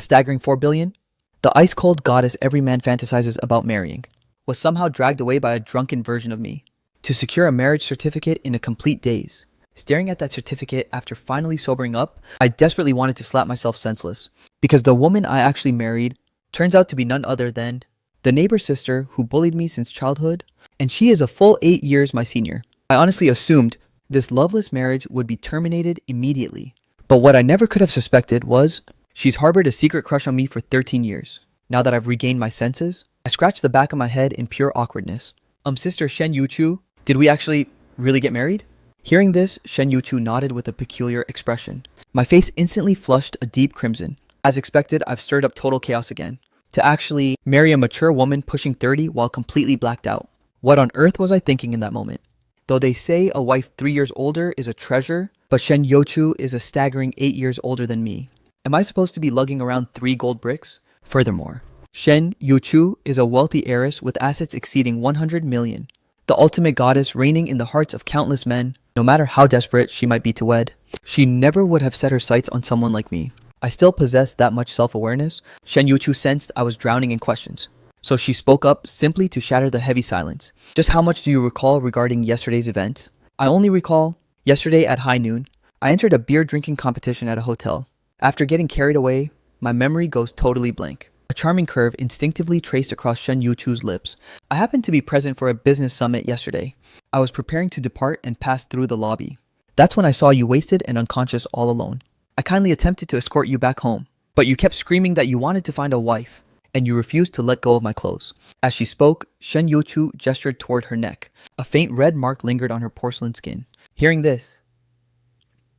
staggering 4 billion, the ice-cold goddess every man fantasizes about marrying, was somehow dragged away by a drunken version of me to secure a marriage certificate in a complete daze. Staring at that certificate after finally sobering up, I desperately wanted to slap myself senseless, because the woman I actually married turns out to be none other than the neighbor's sister who bullied me since childhood, and she is a full 8 years my senior. I honestly assumed this loveless marriage would be terminated immediately, but what I never could have suspected was she's harbored a secret crush on me for 13 years. Now that I've regained my senses, I scratched the back of my head in pure awkwardness. Sister Shen Yuchu, did we actually really get married? Hearing this, Shen Yuchu nodded with a peculiar expression. My face instantly flushed a deep crimson. As expected, I've stirred up total chaos again. To actually marry a mature woman pushing 30 while completely blacked out. What on earth was I thinking in that moment? Though they say a wife 3 years older is a treasure, but Shen Yuchu is a staggering 8 years older than me. Am I supposed to be lugging around 3 gold bricks? Furthermore, Shen Yuchu is a wealthy heiress with assets exceeding 100 million. The ultimate goddess reigning in the hearts of countless men, no matter how desperate she might be to wed. She never would have set her sights on someone like me. I still possessed that much self-awareness. Shen Yuchu sensed I was drowning in questions. So she spoke up simply to shatter the heavy silence. Just how much do you recall regarding yesterday's events? I only recall, yesterday at high noon, I entered a beer drinking competition at a hotel. After getting carried away, my memory goes totally blank. A charming curve instinctively traced across Shen Yuchu's lips. I happened to be present for a business summit yesterday. I was preparing to depart and passed through the lobby. That's when I saw you wasted and unconscious all alone. I kindly attempted to escort you back home, but you kept screaming that you wanted to find a wife, and you refused to let go of my clothes. As she spoke, Shen Yuchu gestured toward her neck. A faint red mark lingered on her porcelain skin. Hearing this,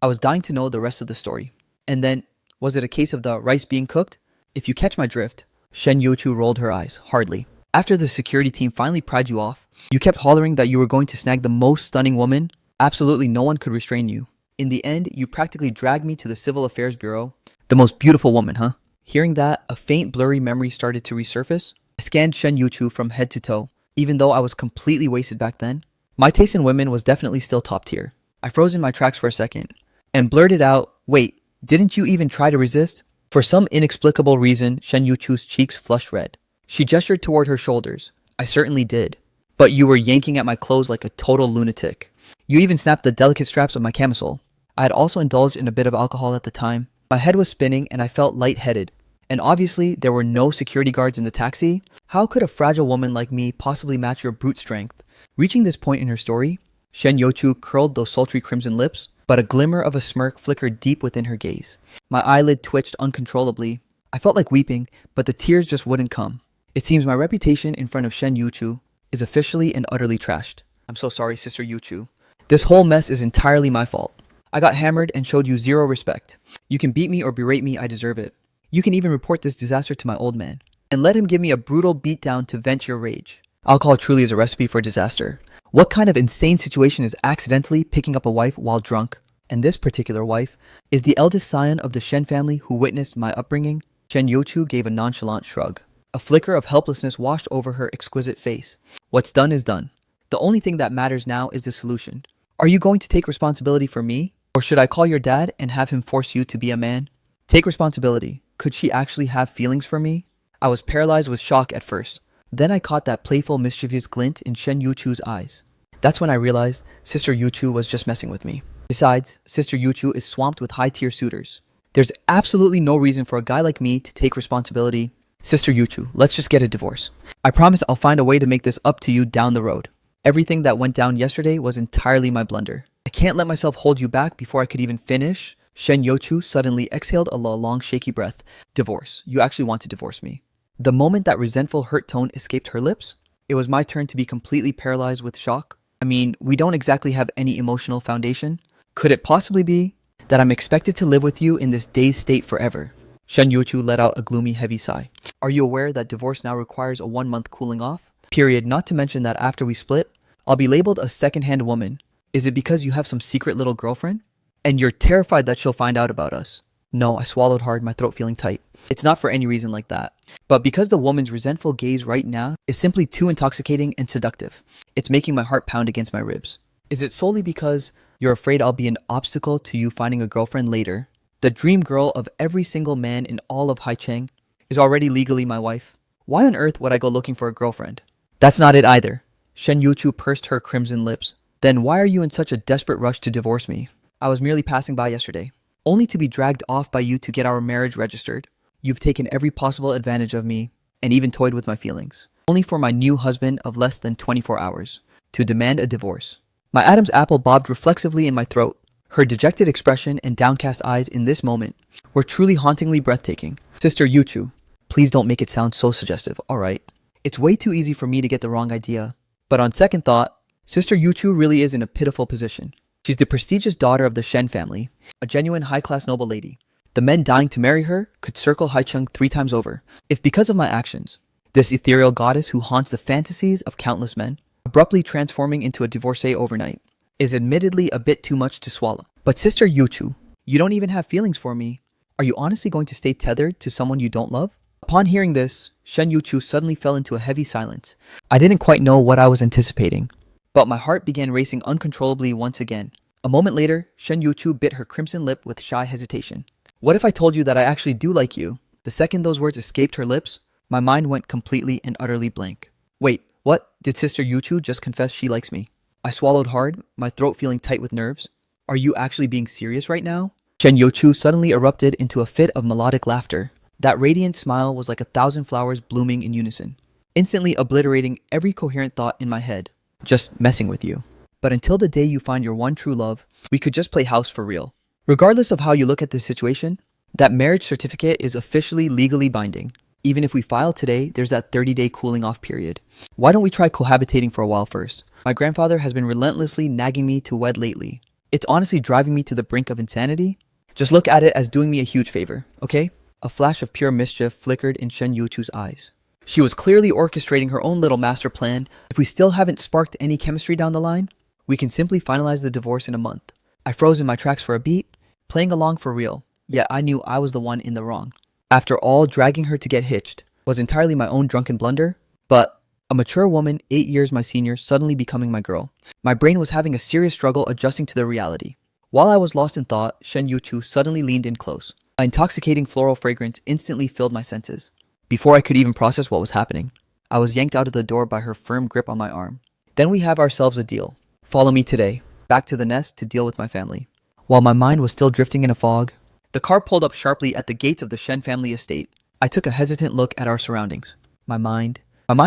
I was dying to know the rest of the story. And then, was it a case of the rice being cooked? If you catch my drift, Shen Yuchu rolled her eyes, hardly. After the security team finally pried you off, you kept hollering that you were going to snag the most stunning woman. Absolutely no one could restrain you. In the end, you practically dragged me to the Civil Affairs Bureau. The most beautiful woman, huh? Hearing that, a faint blurry memory started to resurface. I scanned Shen Yuchu from head to toe. Even though I was completely wasted back then, my taste in women was definitely still top tier. I froze in my tracks for a second and blurted out, "Wait, didn't you even try to resist?" For some inexplicable reason, Shen Yuchu's cheeks flushed red. She gestured toward her shoulders. I certainly did. But you were yanking at my clothes like a total lunatic. You even snapped the delicate straps of my camisole. I had also indulged in a bit of alcohol at the time. My head was spinning and I felt lightheaded. And obviously, there were no security guards in the taxi. How could a fragile woman like me possibly match your brute strength? Reaching this point in her story, Shen Yuchu curled those sultry crimson lips, but a glimmer of a smirk flickered deep within her gaze. My eyelid twitched uncontrollably. I felt like weeping, but the tears just wouldn't come. It seems my reputation in front of Shen Yuchu is officially and utterly trashed. I'm so sorry, Sister Yuchu. This whole mess is entirely my fault. I got hammered and showed you zero respect. You can beat me or berate me, I deserve it. You can even report this disaster to my old man, and let him give me a brutal beatdown to vent your rage. Alcohol truly is a recipe for disaster. What kind of insane situation is accidentally picking up a wife while drunk? And this particular wife is the eldest scion of the Shen family who witnessed my upbringing. Shen Yuchu gave a nonchalant shrug. A flicker of helplessness washed over her exquisite face. What's done is done. The only thing that matters now is the solution. Are you going to take responsibility for me? Or should I call your dad and have him force you to be a man? Take responsibility. Could she actually have feelings for me? I was paralyzed with shock at first. Then I caught that playful, mischievous glint in Shen Yuchu's eyes. That's when I realized Sister Yuchu was just messing with me. Besides, Sister Yuchu is swamped with high-tier suitors. There's absolutely no reason for a guy like me to take responsibility. Sister Yuchu, let's just get a divorce. I promise I'll find a way to make this up to you down the road. Everything that went down yesterday was entirely my blunder. I can't let myself hold you back before I could even finish. Shen Yuchu suddenly exhaled a long, shaky breath. Divorce. You actually want to divorce me. The moment that resentful hurt tone escaped her lips, it was my turn to be completely paralyzed with shock. I mean, we don't exactly have any emotional foundation. Could it possibly be that I'm expected to live with you in this dazed state forever? Shen Yuchu let out a gloomy, heavy sigh. Are you aware that divorce now requires a 1-month cooling off period, not to mention that after we split, I'll be labeled a second-hand woman? Is it because you have some secret little girlfriend? And you're terrified that she'll find out about us? No, I swallowed hard, my throat feeling tight. It's not for any reason like that. But because the woman's resentful gaze right now is simply too intoxicating and seductive. It's making my heart pound against my ribs. Is it solely because you're afraid I'll be an obstacle to you finding a girlfriend later the dream girl of every single man in all of Haicheng, is already legally my wife. Why on earth would I go looking for a girlfriend? That's not it either. Shen Yuchu pursed her crimson lips. Then why are you in such a desperate rush to divorce me? I was merely passing by yesterday, only to be dragged off by you to get our marriage registered. You've taken every possible advantage of me, and even toyed with my feelings, only for my new husband of less than 24 hours to demand a divorce. My Adam's apple bobbed reflexively in my throat. Her dejected expression and downcast eyes in this moment were truly hauntingly breathtaking. Sister Yuchu, please don't make it sound so suggestive, alright? It's way too easy for me to get the wrong idea. But on second thought, Sister Yuchu really is in a pitiful position. She's the prestigious daughter of the Shen family, a genuine high-class noble lady. The men dying to marry her could circle Haicheng 3 times over, if because of my actions, this ethereal goddess who haunts the fantasies of countless men, abruptly transforming into a divorcee overnight, is admittedly a bit too much to swallow. But Sister Yuchu, you don't even have feelings for me. Are you honestly going to stay tethered to someone you don't love? Upon hearing this, Shen Yuchu suddenly fell into a heavy silence. I didn't quite know what I was anticipating, but my heart began racing uncontrollably once again. A moment later, Shen Yuchu bit her crimson lip with shy hesitation. What if I told you that I actually do like you? The second those words escaped her lips, my mind went completely and utterly blank. Wait, what? Did Sister Yuchu just confess she likes me? I swallowed hard, my throat feeling tight with nerves. Are you actually being serious right now? Shen Yuchu suddenly erupted into a fit of melodic laughter. That radiant smile was like 1,000 flowers blooming in unison, instantly obliterating every coherent thought in my head. Just messing with you. But until the day you find your one true love, we could just play house for real. Regardless of how you look at this situation, that marriage certificate is officially legally binding. Even if we file today, there's that 30-day cooling off period. Why don't we try cohabitating for a while first? My grandfather has been relentlessly nagging me to wed lately. It's honestly driving me to the brink of insanity. Just look at it as doing me a huge favor, okay? A flash of pure mischief flickered in Shen Yuchu's eyes. She was clearly orchestrating her own little master plan. If we still haven't sparked any chemistry down the line, we can simply finalize the divorce in a month. I froze in my tracks for a beat, playing along for real, yet I knew I was the one in the wrong. After all, dragging her to get hitched was entirely my own drunken blunder, but a mature woman 8 years my senior suddenly becoming my girl. My brain was having a serious struggle adjusting to the reality. While I was lost in thought, Shen Yuchu suddenly leaned in close. An intoxicating floral fragrance instantly filled my senses. Before I could even process what was happening, I was yanked out of the door by her firm grip on my arm. Then we have ourselves a deal. Follow me today, back to the nest to deal with my family. While my mind was still drifting in a fog, the car pulled up sharply at the gates of the Shen family estate. I took a hesitant look at our surroundings. My mind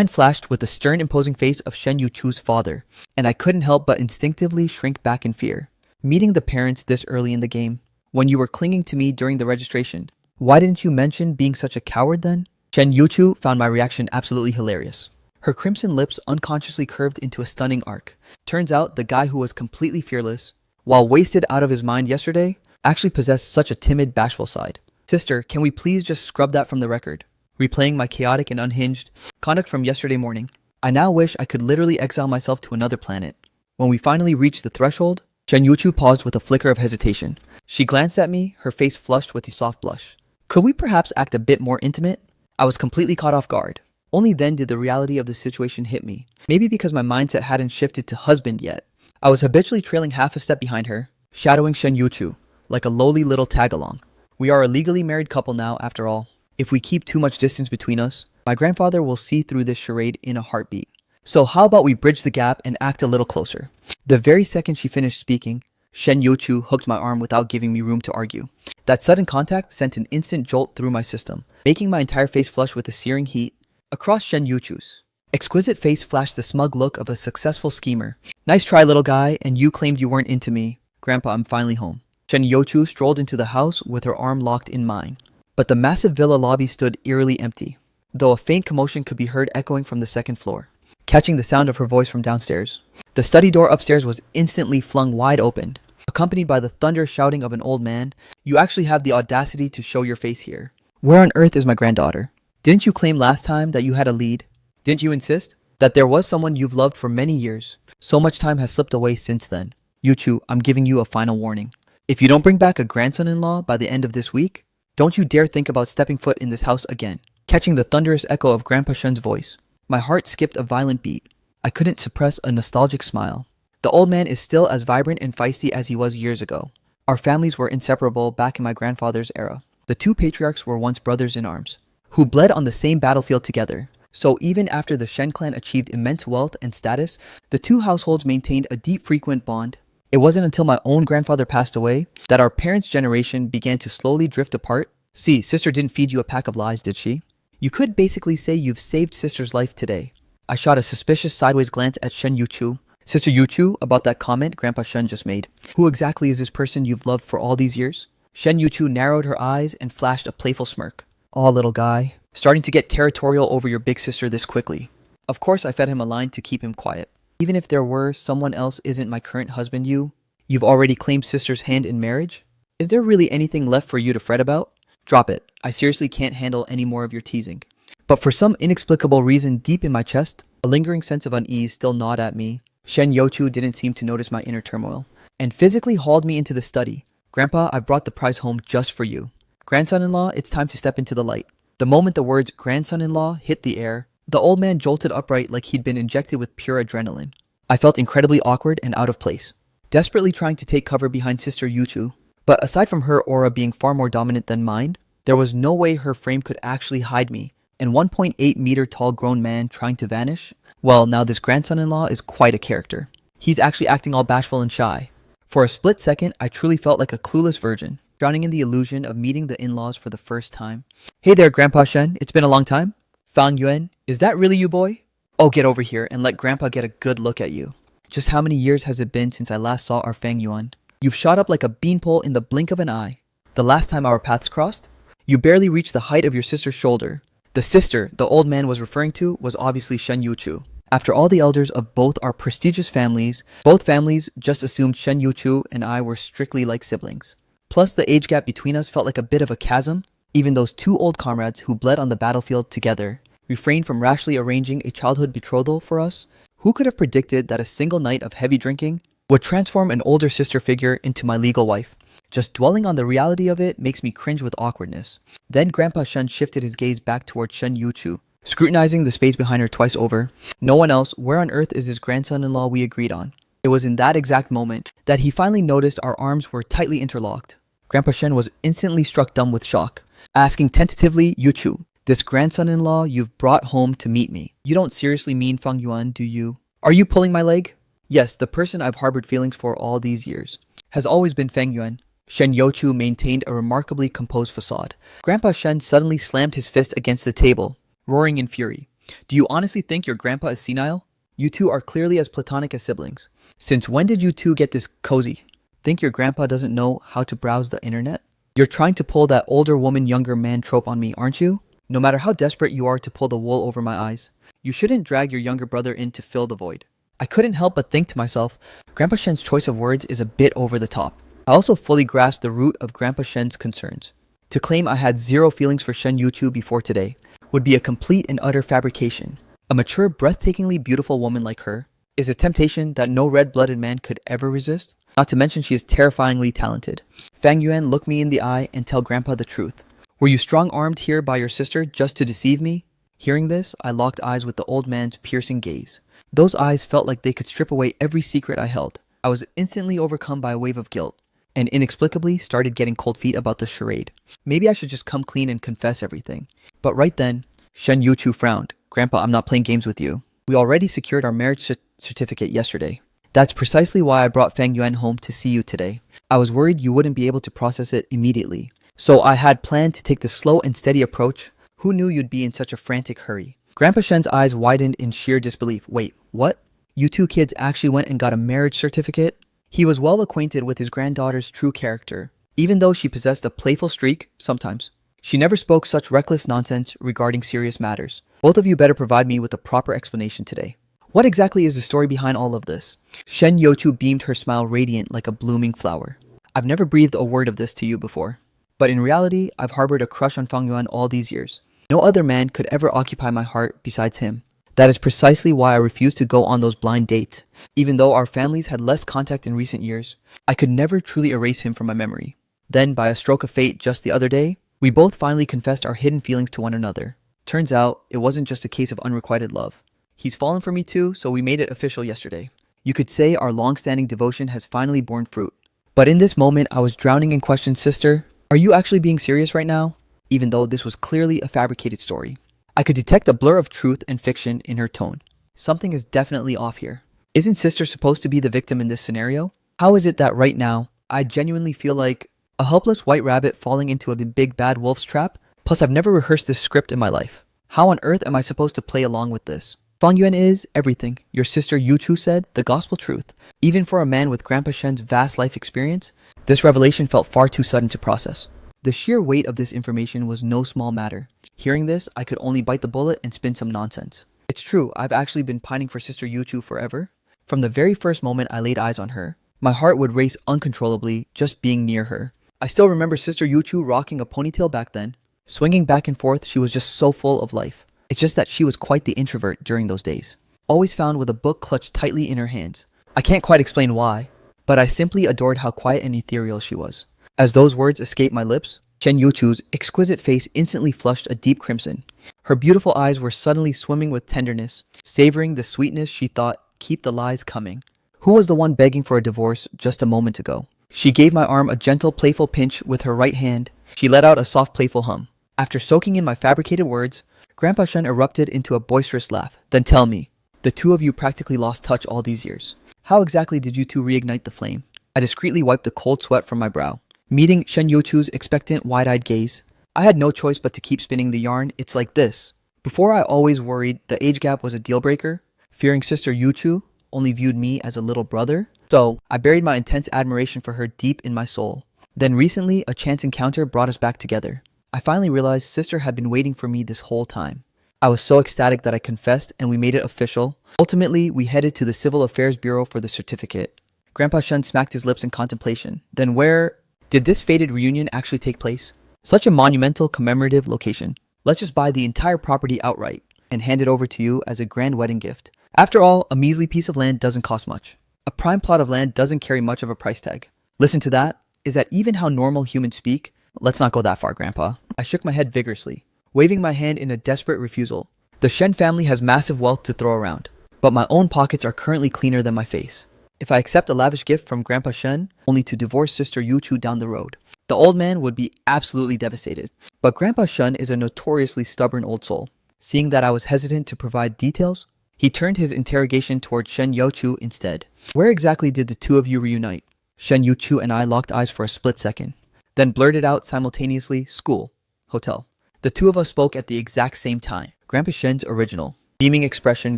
flashed with the stern, imposing face of Shen Yuchu's father, and I couldn't help but instinctively shrink back in fear. Meeting the parents this early in the game, when you were clinging to me during the registration, why didn't you mention being such a coward then? Shen Yuchu found my reaction absolutely hilarious. Her crimson lips unconsciously curved into a stunning arc. Turns out the guy who was completely fearless, while wasted out of his mind yesterday, actually possessed such a timid, bashful side. Sister, can we please just scrub that from the record? Replaying my chaotic and unhinged conduct from yesterday morning. I now wish I could literally exile myself to another planet. When we finally reached the threshold, Shen Yuchu paused with a flicker of hesitation. She glanced at me, her face flushed with a soft blush. Could we perhaps act a bit more intimate? I was completely caught off guard. Only then did the reality of the situation hit me. Maybe because my mindset hadn't shifted to husband yet. I was habitually trailing half a step behind her, shadowing Shen Yuchu, like a lowly little tag-along. We are a legally married couple now, after all. If we keep too much distance between us, my grandfather will see through this charade in a heartbeat. So how about we bridge the gap and act a little closer? The very second she finished speaking, Shen Yuchu hooked my arm without giving me room to argue. That sudden contact sent an instant jolt through my system, making my entire face flush with a searing heat. Across Shen Yuchu's exquisite face flashed the smug look of a successful schemer. Nice try, little guy, and you claimed you weren't into me. Grandpa, I'm finally home. Shen Yuchu strolled into the house with her arm locked in mine. But the massive villa lobby stood eerily empty, though a faint commotion could be heard echoing from the second floor, catching the sound of her voice from downstairs. The study door upstairs was instantly flung wide open, accompanied by the thunder shouting of an old man. You actually have the audacity to show your face here. Where on earth is my granddaughter? Didn't you claim last time that you had a lead? Didn't you insist that there was someone you've loved for many years? So much time has slipped away since then. Yuchu, I'm giving you a final warning. If you don't bring back a grandson-in-law by the end of this week, don't you dare think about stepping foot in this house again. Catching the thunderous echo of Grandpa Shen's voice, my heart skipped a violent beat. I couldn't suppress a nostalgic smile. The old man is still as vibrant and feisty as he was years ago. Our families were inseparable back in my grandfather's era. The two patriarchs were once brothers in arms, who bled on the same battlefield together. So even after the Shen clan achieved immense wealth and status, the two households maintained a deep, frequent bond. It wasn't until my own grandfather passed away that our parents' generation began to slowly drift apart. See, sister didn't feed you a pack of lies, did she? You could basically say you've saved sister's life today. I shot a suspicious sideways glance at Shen Yuchu. Sister Yuchu, about that comment Grandpa Shen just made. Who exactly is this person you've loved for all these years? Shen Yuchu narrowed her eyes and flashed a playful smirk. Aw, little guy. Starting to get territorial over your big sister this quickly. Of course, I fed him a line to keep him quiet. Even if there were someone else isn't my current husband, you've already claimed sister's hand in marriage? Is there really anything left for you to fret about? Drop it. I seriously can't handle any more of your teasing. But for some inexplicable reason deep in my chest, a lingering sense of unease still gnawed at me. Shen Youchu didn't seem to notice my inner turmoil, and physically hauled me into the study. Grandpa, I brought the prize home just for you. Grandson-in-law, it's time to step into the light. The moment the words grandson-in-law hit the air, the old man jolted upright like he'd been injected with pure adrenaline. I felt incredibly awkward and out of place, desperately trying to take cover behind Sister Yuchu. But aside from her aura being far more dominant than mine, there was no way her frame could actually hide me. And 1.8 meter tall grown man trying to vanish? Well, now this grandson-in-law is quite a character. He's actually acting all bashful and shy. For a split second, I truly felt like a clueless virgin, drowning in the illusion of meeting the in-laws for the first time. Hey there, Grandpa Shen. It's been a long time. Fang Yuan, is that really you, boy? Oh, get over here and let Grandpa get a good look at you. Just how many years has it been since I last saw our Fang Yuan? You've shot up like a beanpole in the blink of an eye. The last time our paths crossed, you barely reached the height of your sister's shoulder. The sister the old man was referring to was obviously Shen Yuchu. After all the elders of both our prestigious families, both families just assumed Shen Yuchu and I were strictly like siblings. Plus, the age gap between us felt like a bit of a chasm. Even those two old comrades who bled on the battlefield together refrained from rashly arranging a childhood betrothal for us. Who could have predicted that a single night of heavy drinking would transform an older sister figure into my legal wife? Just dwelling on the reality of it makes me cringe with awkwardness. Then Grandpa Shen shifted his gaze back towards Shen Yuchu, scrutinizing the space behind her twice over. No one else, where on earth is this grandson-in-law we agreed on? It was in that exact moment that he finally noticed our arms were tightly interlocked. Grandpa Shen was instantly struck dumb with shock, asking tentatively, Yuchu, this grandson-in-law you've brought home to meet me. You don't seriously mean Fang Yuan, do you? Are you pulling my leg? Yes, the person I've harbored feelings for all these years has always been Fang Yuan. Shen Youchu maintained a remarkably composed facade. Grandpa Shen suddenly slammed his fist against the table, roaring in fury. Do you honestly think your grandpa is senile? You two are clearly as platonic as siblings. Since when did you two get this cozy? Think your grandpa doesn't know how to browse the internet? You're trying to pull that older woman, younger man trope on me, aren't you? No matter how desperate you are to pull the wool over my eyes, you shouldn't drag your younger brother in to fill the void. I couldn't help but think to myself, Grandpa Shen's choice of words is a bit over the top. I also fully grasped the root of Grandpa Shen's concerns. To claim I had zero feelings for Shen Yuchu before today would be a complete and utter fabrication. A mature, breathtakingly beautiful woman like her is a temptation that no red-blooded man could ever resist. Not to mention she is terrifyingly talented. Fang Yuan, look me in the eye and tell Grandpa the truth. Were you strong-armed here by your sister just to deceive me? Hearing this, I locked eyes with the old man's piercing gaze. Those eyes felt like they could strip away every secret I held. I was instantly overcome by a wave of guilt, and inexplicably started getting cold feet about the charade. Maybe I should just come clean and confess everything. But right then, Shen Yuchu frowned. Grandpa, I'm not playing games with you. We already secured our marriage certificate yesterday. That's precisely why I brought Fang Yuan home to see you today. I was worried you wouldn't be able to process it immediately. So I had planned to take the slow and steady approach. Who knew you'd be in such a frantic hurry? Grandpa Shen's eyes widened in sheer disbelief. Wait, what? You two kids actually went and got a marriage certificate? He was well acquainted with his granddaughter's true character. Even though she possessed a playful streak, sometimes, she never spoke such reckless nonsense regarding serious matters. Both of you better provide me with a proper explanation today. What exactly is the story behind all of this? Shen Youchu beamed, her smile radiant like a blooming flower. I've never breathed a word of this to you before. But in reality, I've harbored a crush on Fang Yuan all these years. No other man could ever occupy my heart besides him. That is precisely why I refused to go on those blind dates. Even though our families had less contact in recent years, I could never truly erase him from my memory. Then, by a stroke of fate just the other day, we both finally confessed our hidden feelings to one another. Turns out, it wasn't just a case of unrequited love. He's fallen for me too, so we made it official yesterday. You could say our long-standing devotion has finally borne fruit. But in this moment, I was drowning in questions. Sister, are you actually being serious right now? Even though this was clearly a fabricated story. I could detect a blur of truth and fiction in her tone. Something is definitely off here. Isn't sister supposed to be the victim in this scenario? How is it that right now, I genuinely feel like a helpless white rabbit falling into a big bad wolf's trap? Plus, I've never rehearsed this script in my life. How on earth am I supposed to play along with this? Fang Yuan is everything your sister Yu Chu said, the gospel truth. Even for a man with Grandpa Shen's vast life experience, this revelation felt far too sudden to process. The sheer weight of this information was no small matter. Hearing this, I could only bite the bullet and spin some nonsense. It's true, I've actually been pining for Sister Yu Chu forever. From the very first moment I laid eyes on her, my heart would race uncontrollably just being near her. I still remember Sister Yu Chu rocking a ponytail back then. Swinging back and forth, she was just so full of life. It's just that she was quite the introvert during those days. Always found with a book clutched tightly in her hands. I can't quite explain why, but I simply adored how quiet and ethereal she was. As those words escaped my lips, Shen Yuchu's exquisite face instantly flushed a deep crimson. Her beautiful eyes were suddenly swimming with tenderness, savoring the sweetness she thought keep the lies coming. Who was the one begging for a divorce just a moment ago? She gave my arm a gentle, playful pinch with her right hand. She let out a soft, playful hum. After soaking in my fabricated words, Grandpa Shen erupted into a boisterous laugh. Then tell me, the two of you practically lost touch all these years. How exactly did you two reignite the flame? I discreetly wiped the cold sweat from my brow. Meeting Shen Yuchu's expectant, wide-eyed gaze, I had no choice but to keep spinning the yarn. It's like this. Before, I always worried the age gap was a deal breaker, fearing Sister Yuchu only viewed me as a little brother. So, I buried my intense admiration for her deep in my soul. Then recently, a chance encounter brought us back together. I finally realized Sister had been waiting for me this whole time. I was so ecstatic that I confessed and we made it official. Ultimately, we headed to the Civil Affairs Bureau for the certificate. Grandpa Shen smacked his lips in contemplation. Then where did this fated reunion actually take place? Such a monumental, commemorative location. Let's just buy the entire property outright and hand it over to you as a grand wedding gift. After all, a measly piece of land doesn't cost much. A prime plot of land doesn't carry much of a price tag. Listen to that. Is that even how normal humans speak? Let's not go that far, Grandpa. I shook my head vigorously, waving my hand in a desperate refusal. The Shen family has massive wealth to throw around, but my own pockets are currently cleaner than my face. If I accept a lavish gift from Grandpa Shen, only to divorce Sister Yu Chu down the road, the old man would be absolutely devastated. But Grandpa Shen is a notoriously stubborn old soul. Seeing that I was hesitant to provide details, he turned his interrogation toward Shen Yuchu instead. Where exactly did the two of you reunite? Shen Yuchu and I locked eyes for a split second, then blurted out simultaneously, school, hotel. The two of us spoke at the exact same time. Grandpa Shen's original, beaming expression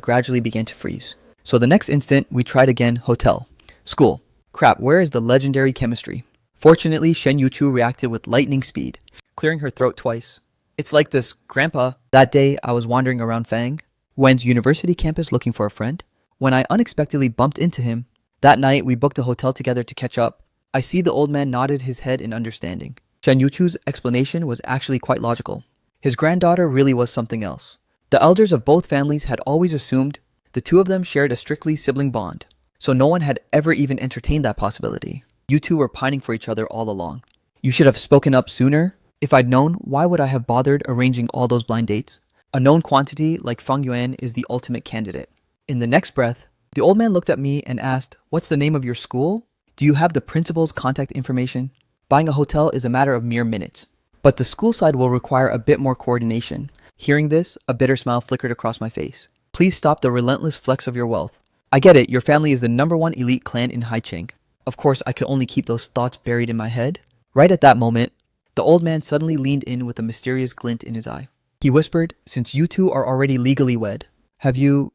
gradually began to freeze. So the next instant, we tried again, hotel, school. Crap, where is the legendary chemistry? Fortunately, Shen Yuchu reacted with lightning speed, clearing her throat twice. It's like this, Grandpa. That day, I was wandering around Fang, Wen's university campus looking for a friend, when I unexpectedly bumped into him. That night, we booked a hotel together to catch up. I see the old man nodded his head in understanding. Shen Yuchu's explanation was actually quite logical. His granddaughter really was something else. The elders of both families had always assumed the two of them shared a strictly sibling bond, so no one had ever even entertained that possibility. You two were pining for each other all along. You should have spoken up sooner. If I'd known, why would I have bothered arranging all those blind dates? A known quantity like Fang Yuan is the ultimate candidate. In the next breath, the old man looked at me and asked, "What's the name of your school? Do you have the principal's contact information?" Buying a hotel is a matter of mere minutes, but the school side will require a bit more coordination. Hearing this, a bitter smile flickered across my face. Please stop the relentless flex of your wealth. I get it, your family is the #1 elite clan in Haicheng. Of course, I could only keep those thoughts buried in my head. Right at that moment, the old man suddenly leaned in with a mysterious glint in his eye. He whispered, "Since you two are already legally wed, have you,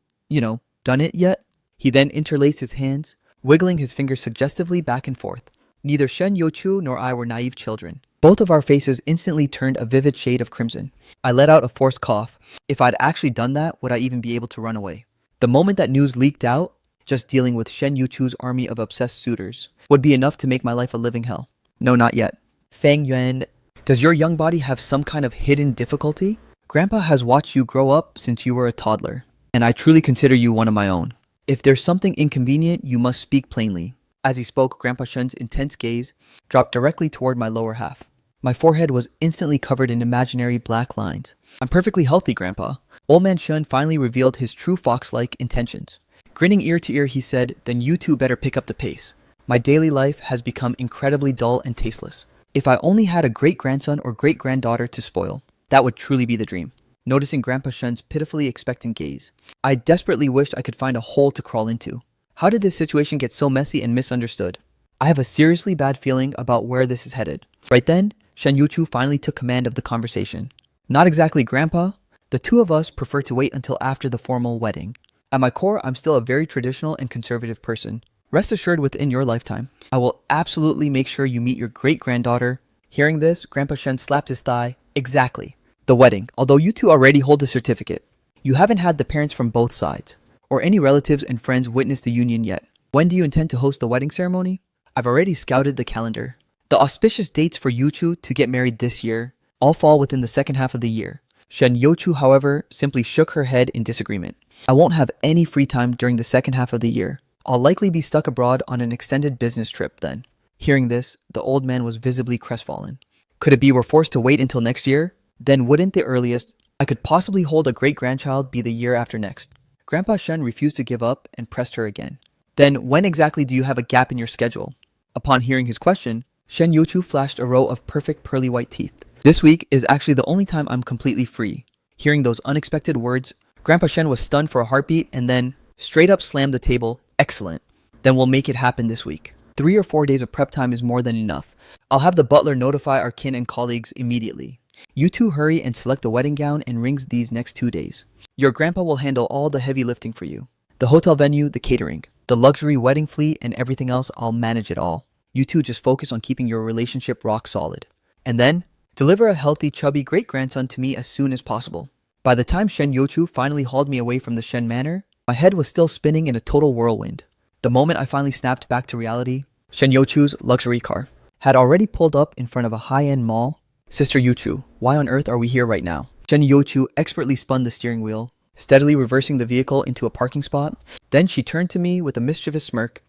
done it yet?" He then interlaced his hands, wiggling his fingers suggestively back and forth. Neither Shen Yuchu nor I were naive children. Both of our faces instantly turned a vivid shade of crimson. I let out a forced cough. If I'd actually done that, would I even be able to run away? The moment that news leaked out, just dealing with Shen Yuchu's army of obsessed suitors would be enough to make my life a living hell. No, not yet. Fang Yuan, does your young body have some kind of hidden difficulty? Grandpa has watched you grow up since you were a toddler, and I truly consider you one of my own. If there's something inconvenient, you must speak plainly. As he spoke, Grandpa Shen's intense gaze dropped directly toward my lower half. My forehead was instantly covered in imaginary black lines. I'm perfectly healthy, Grandpa. Old Man Shen finally revealed his true fox-like intentions. Grinning ear to ear, he said, "Then you two better pick up the pace. My daily life has become incredibly dull and tasteless. If I only had a great-grandson or great-granddaughter to spoil, that would truly be the dream. Noticing Grandpa Shen's pitifully expectant gaze, I desperately wished I could find a hole to crawl into. How did this situation get so messy and misunderstood? I have a seriously bad feeling about where this is headed. Right then, Shen Yuchu finally took command of the conversation. Not exactly Grandpa. The two of us prefer to wait until after the formal wedding. At my core, I'm still a very traditional and conservative person. Rest assured, within your lifetime, I will absolutely make sure you meet your great-granddaughter. Hearing this, Grandpa Shen slapped his thigh. Exactly. The wedding. Although you two already hold the certificate, you haven't had the parents from both sides, or any relatives and friends witness the union yet. When do you intend to host the wedding ceremony? I've already scouted the calendar. The auspicious dates for Yuchu to get married this year all fall within the second half of the year. Shen Youchu, however, simply shook her head in disagreement. I won't have any free time during the second half of the year. I'll likely be stuck abroad on an extended business trip then. Hearing this, the old man was visibly crestfallen. Could it be we're forced to wait until next year? Then wouldn't the earliest I could possibly hold a great-grandchild be the year after next? Grandpa Shen refused to give up and pressed her again. Then when exactly do you have a gap in your schedule? Upon hearing his question, Shen Youchu flashed a row of perfect pearly white teeth. This week is actually the only time I'm completely free. Hearing those unexpected words, Grandpa Shen was stunned for a heartbeat and then straight up slammed the table. Excellent. Then we'll make it happen this week. 3 or 4 days of prep time is more than enough. I'll have the butler notify our kin and colleagues immediately. You two hurry and select a wedding gown and rings these next 2 days. Your grandpa will handle all the heavy lifting for you. The hotel venue, the catering, the luxury wedding fleet, and everything else, I'll manage it all. You two just focus on keeping your relationship rock solid. And then, deliver a healthy, chubby great-grandson to me as soon as possible. By the time Shen Youchu finally hauled me away from the Shen Manor, my head was still spinning in a total whirlwind. The moment I finally snapped back to reality, Shen Youchu's luxury car had already pulled up in front of a high-end mall. Sister Youchu, why on earth are we here right now? Shen Youchu expertly spun the steering wheel, steadily reversing the vehicle into a parking spot. Then she turned to me with a mischievous smirk.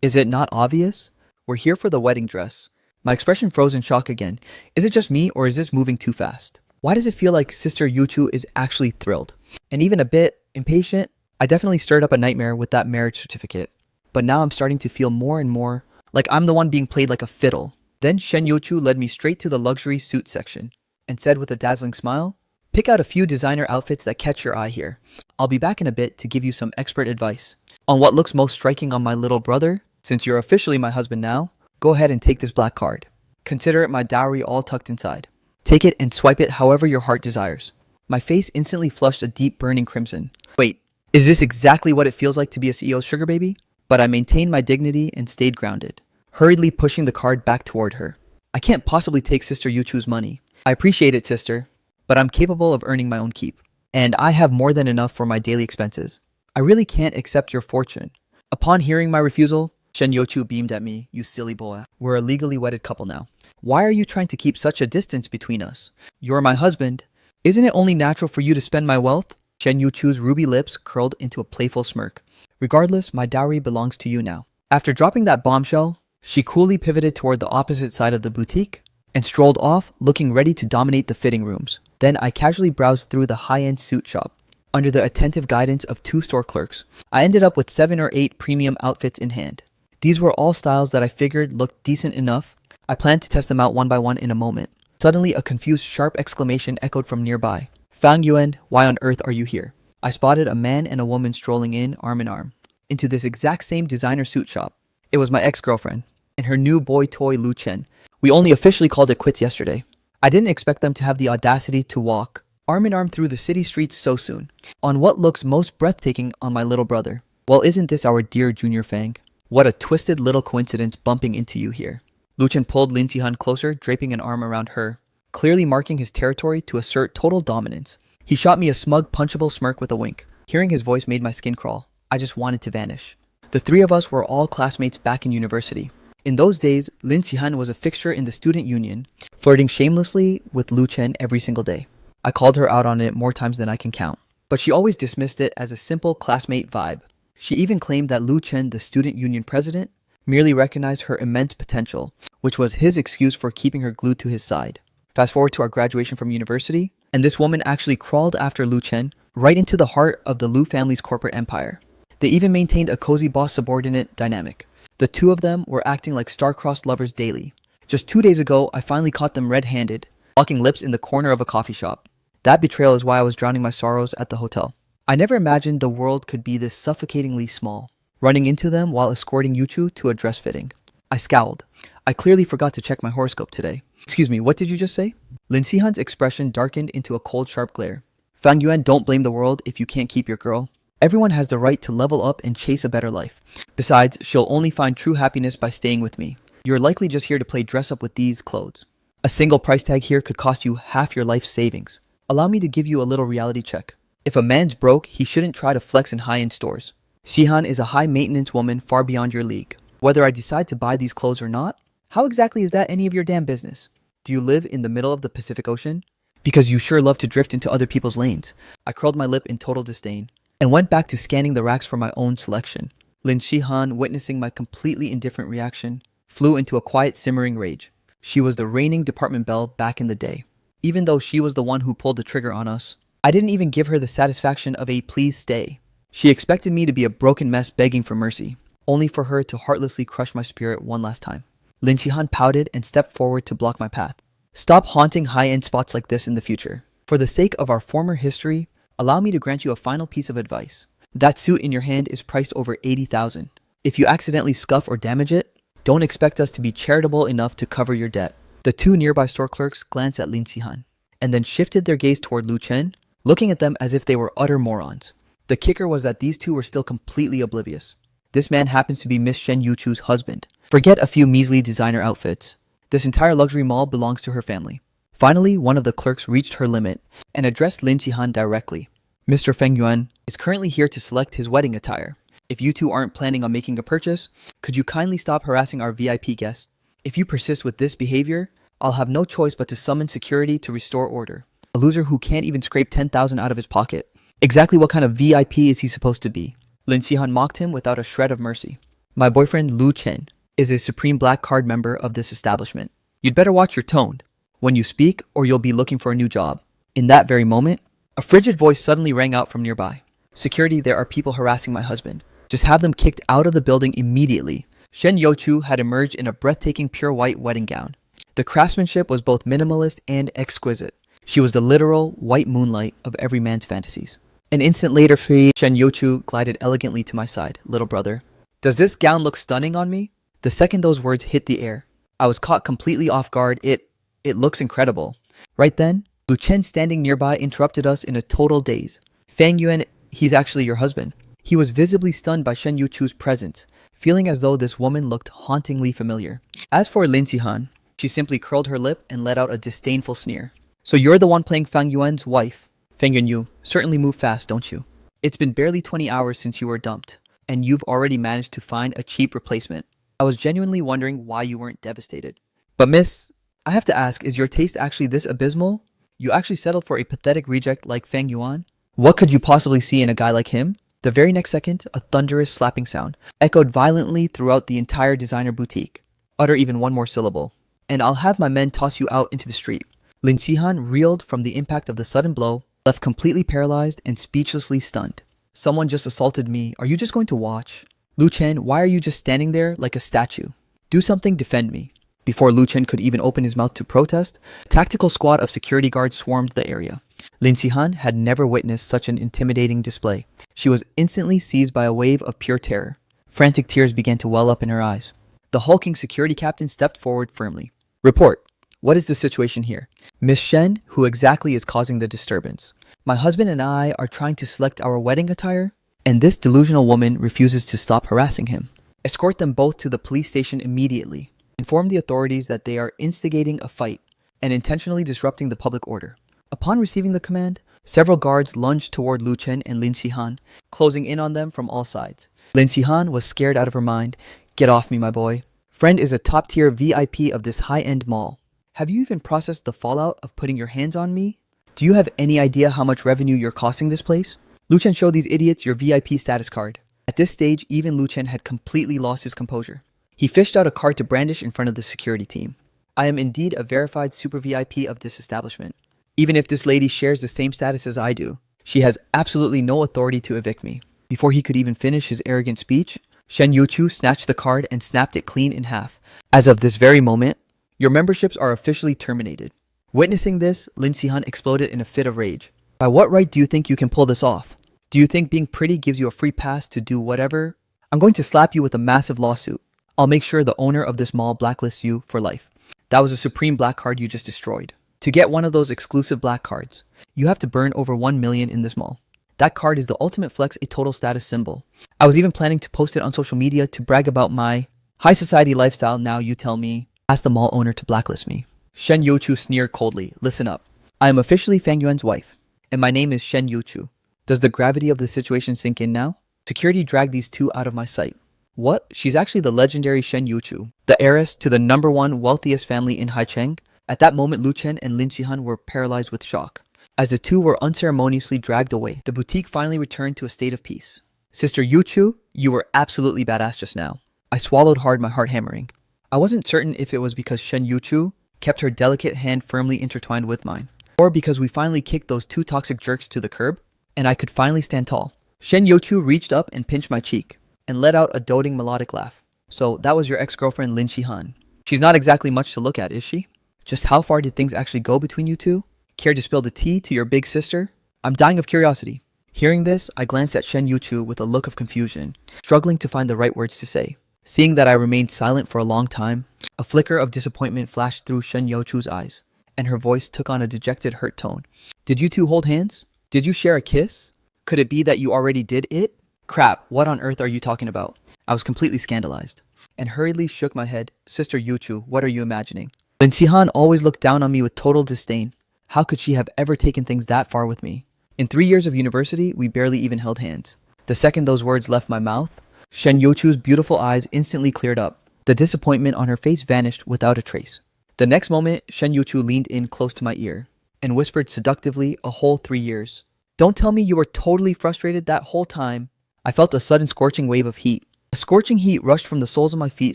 Is it not obvious? We're here for the wedding dress. My expression froze in shock again. Is it just me or is this moving too fast? Why does it feel like Sister Youchu is actually thrilled? And even a bit impatient? I definitely stirred up a nightmare with that marriage certificate. But now I'm starting to feel more and more like I'm the one being played like a fiddle. Then Shen Youchu led me straight to the luxury suit section and said with a dazzling smile, pick out a few designer outfits that catch your eye here. I'll be back in a bit to give you some expert advice on what looks most striking on my little brother. Since you're officially my husband now, go ahead and take this black card. Consider it my dowry all tucked inside. Take it and swipe it however your heart desires. My face instantly flushed a deep burning crimson. Wait, is this exactly what it feels like to be a CEO's sugar baby? But I maintained my dignity and stayed grounded, hurriedly pushing the card back toward her. I can't possibly take Sister Yuchu's money. I appreciate it, sister, but I'm capable of earning my own keep. And I have more than enough for my daily expenses. I really can't accept your fortune. Upon hearing my refusal, Shen Youchu beamed at me. You silly boy. We're a legally wedded couple now. Why are you trying to keep such a distance between us? You're my husband. Isn't it only natural for you to spend my wealth? Shen Yuchu's ruby lips curled into a playful smirk. Regardless, my dowry belongs to you now. After dropping that bombshell, she coolly pivoted toward the opposite side of the boutique and strolled off, looking ready to dominate the fitting rooms. Then I casually browsed through the high-end suit shop. Under the attentive guidance of 2 store clerks, I ended up with 7 or 8 premium outfits in hand. These were all styles that I figured looked decent enough. I planned to test them out one by one in a moment. Suddenly, a confused, sharp exclamation echoed from nearby. Fang Yuan, why on earth are you here? I spotted a man and a woman strolling in, arm in arm, into this exact same designer suit shop. It was my ex-girlfriend and her new boy toy Lu Chen. We only officially called it quits yesterday. I didn't expect them to have the audacity to walk arm in arm through the city streets so soon, on what looks most breathtaking on my little brother. Well, isn't this our dear Junior Fang? What a twisted little coincidence bumping into you here. Lu Chen pulled Lin Zihan closer, draping an arm around her, clearly marking his territory to assert total dominance. He shot me a smug, punchable smirk with a wink. Hearing his voice made my skin crawl. I just wanted to vanish. The 3 of us were all classmates back in university. In those days, Lin Zihan was a fixture in the student union, flirting shamelessly with Lu Chen every single day. I called her out on it more times than I can count, but she always dismissed it as a simple classmate vibe. She even claimed that Lu Chen, the student union president, merely recognized her immense potential, which was his excuse for keeping her glued to his side. Fast forward to our graduation from university, and this woman actually crawled after Lu Chen right into the heart of the Lu family's corporate empire. They even maintained a cozy boss-subordinate dynamic. The two of them were acting like star-crossed lovers daily. Just 2 days ago, I finally caught them red-handed, locking lips in the corner of a coffee shop. That betrayal is why I was drowning my sorrows at the hotel. I never imagined the world could be this suffocatingly small, running into them while escorting Yuchu to a dress fitting. I scowled. I clearly forgot to check my horoscope today. Excuse me, what did you just say? Lin Sihan's expression darkened into a cold, sharp glare. Fang Yuan, don't blame the world if you can't keep your girl. Everyone has the right to level up and chase a better life. Besides, she'll only find true happiness by staying with me. You're likely just here to play dress up with these clothes. A single price tag here could cost you half your life savings. Allow me to give you a little reality check. If a man's broke, he shouldn't try to flex in high-end stores. Sihan is a high-maintenance woman far beyond your league. Whether I decide to buy these clothes or not, how exactly is that any of your damn business? Do you live in the middle of the Pacific Ocean? Because you sure love to drift into other people's lanes. I curled my lip in total disdain and went back to scanning the racks for my own selection. Lin Sihan, witnessing my completely indifferent reaction, flew into a quiet, simmering rage. She was the reigning department belle back in the day. Even though she was the one who pulled the trigger on us, I didn't even give her the satisfaction of a please stay. She expected me to be a broken mess begging for mercy, only for her to heartlessly crush my spirit one last time. Lin Sihan pouted and stepped forward to block my path. Stop haunting high-end spots like this in the future. For the sake of our former history, allow me to grant you a final piece of advice. That suit in your hand is priced over 80,000. If you accidentally scuff or damage it, don't expect us to be charitable enough to cover your debt. The two nearby store clerks glanced at Lin Sihan and then shifted their gaze toward Lu Chen, looking at them as if they were utter morons. The kicker was that these two were still completely oblivious. This man happens to be Miss Shen Yuchu's husband. Forget a few measly designer outfits. This entire luxury mall belongs to her family. Finally, one of the clerks reached her limit and addressed Lin Sihan directly. Mr. Feng Yuan is currently here to select his wedding attire. If you two aren't planning on making a purchase, could you kindly stop harassing our VIP guests? If you persist with this behavior, I'll have no choice but to summon security to restore order. A loser who can't even scrape 10,000 out of his pocket. Exactly what kind of VIP is he supposed to be? Lin Sihan mocked him without a shred of mercy. My boyfriend Lu Chen is a supreme black card member of this establishment. You'd better watch your tone when you speak or you'll be looking for a new job. In that very moment, a frigid voice suddenly rang out from nearby. Security, there are people harassing my husband. Just have them kicked out of the building immediately. Shen Youchu had emerged in a breathtaking pure white wedding gown. The craftsmanship was both minimalist and exquisite. She was the literal white moonlight of every man's fantasies. An instant later, Shen Youchu glided elegantly to my side. Little brother, does this gown look stunning on me? The second those words hit the air, I was caught completely off guard. It looks incredible. Right then, Lu Chen standing nearby interrupted us in a total daze. Fang Yuan, he's actually your husband. He was visibly stunned by Shen Yuchu's presence, feeling as though this woman looked hauntingly familiar. As for Lin Sihan, she simply curled her lip and let out a disdainful sneer. So you're the one playing Fang Yuan's wife. Feng Yuan, you certainly move fast, don't you? It's been barely 20 hours since you were dumped, and you've already managed to find a cheap replacement. I was genuinely wondering why you weren't devastated. But miss, I have to ask, is your taste actually this abysmal? You actually settled for a pathetic reject like Fang Yuan? What could you possibly see in a guy like him? The very next second, a thunderous slapping sound echoed violently throughout the entire designer boutique. Utter even one more syllable, and I'll have my men toss you out into the street. Lin Sihan reeled from the impact of the sudden blow, left completely paralyzed and speechlessly stunned. Someone just assaulted me. Are you just going to watch? Lu Chen, why are you just standing there like a statue? Do something, defend me. Before Lu Chen could even open his mouth to protest, a tactical squad of security guards swarmed the area. Lin Sihan had never witnessed such an intimidating display. She was instantly seized by a wave of pure terror. Frantic tears began to well up in her eyes. The hulking security captain stepped forward firmly. Report. What is the situation here? Miss Shen, who exactly is causing the disturbance? My husband and I are trying to select our wedding attire, and this delusional woman refuses to stop harassing him. Escort them both to the police station immediately. Inform the authorities that they are instigating a fight and intentionally disrupting the public order. Upon receiving the command, several guards lunged toward Lu Chen and Lin Sihan, closing in on them from all sides. Lin Sihan was scared out of her mind. Get off me, my boy. Friend is a top-tier VIP of this high-end mall. Have you even processed the fallout of putting your hands on me? Do you have any idea how much revenue you're costing this place? Lu Chen showed these idiots your VIP status card. At this stage, even Lu Chen had completely lost his composure. He fished out a card to brandish in front of the security team. I am indeed a verified super VIP of this establishment. Even if this lady shares the same status as I do, she has absolutely no authority to evict me. Before he could even finish his arrogant speech, Shen Yuchu snatched the card and snapped it clean in half. As of this very moment, your memberships are officially terminated. Witnessing this, Lin Sihan exploded in a fit of rage. By what right do you think you can pull this off? Do you think being pretty gives you a free pass to do whatever? I'm going to slap you with a massive lawsuit. I'll make sure the owner of this mall blacklists you for life. That was a supreme black card you just destroyed. To get one of those exclusive black cards, you have to burn over 1 million in this mall. That card is the ultimate flex, a total status symbol. I was even planning to post it on social media to brag about my high society lifestyle. Now you tell me, ask the mall owner to blacklist me. Shen Yuchu sneered coldly. Listen up. I am officially Fang Yuan's wife, and my name is Shen Yuchu. Does the gravity of the situation sink in now? Security dragged these two out of my sight. What? She's actually the legendary Shen Yuchu, the heiress to the #1 wealthiest family in Haicheng. At that moment, Lu Chen and Lin Qihan were paralyzed with shock. As the two were unceremoniously dragged away, the boutique finally returned to a state of peace. Sister Yuchu, you were absolutely badass just now. I swallowed hard, my heart hammering. I wasn't certain if it was because Shen Yuchu kept her delicate hand firmly intertwined with mine, or because we finally kicked those two toxic jerks to the curb, and I could finally stand tall. Shen Yuchu reached up and pinched my cheek, and let out a doting melodic laugh. So that was your ex-girlfriend Lin Qihan. She's not exactly much to look at, is she? Just how far did things actually go between you two? Care to spill the tea to your big sister? I'm dying of curiosity. Hearing this, I glanced at Shen Yuchu with a look of confusion, struggling to find the right words to say. Seeing that I remained silent for a long time, a flicker of disappointment flashed through Shen Yuchu's eyes, and her voice took on a dejected, hurt tone. Did you two hold hands? Did you share a kiss? Could it be that you already did it? Crap, what on earth are you talking about? I was completely scandalized, and hurriedly shook my head. Sister Yuchu, what are you imagining? Lin Qihan always looked down on me with total disdain. How could she have ever taken things that far with me? In 3 years of university, we barely even held hands. The second those words left my mouth, Shen Yuchu's beautiful eyes instantly cleared up. The disappointment on her face vanished without a trace. The next moment, Shen Yuchu leaned in close to my ear and whispered seductively, a whole 3 years. Don't tell me you were totally frustrated that whole time. I felt a sudden scorching wave of heat. A scorching heat rushed from the soles of my feet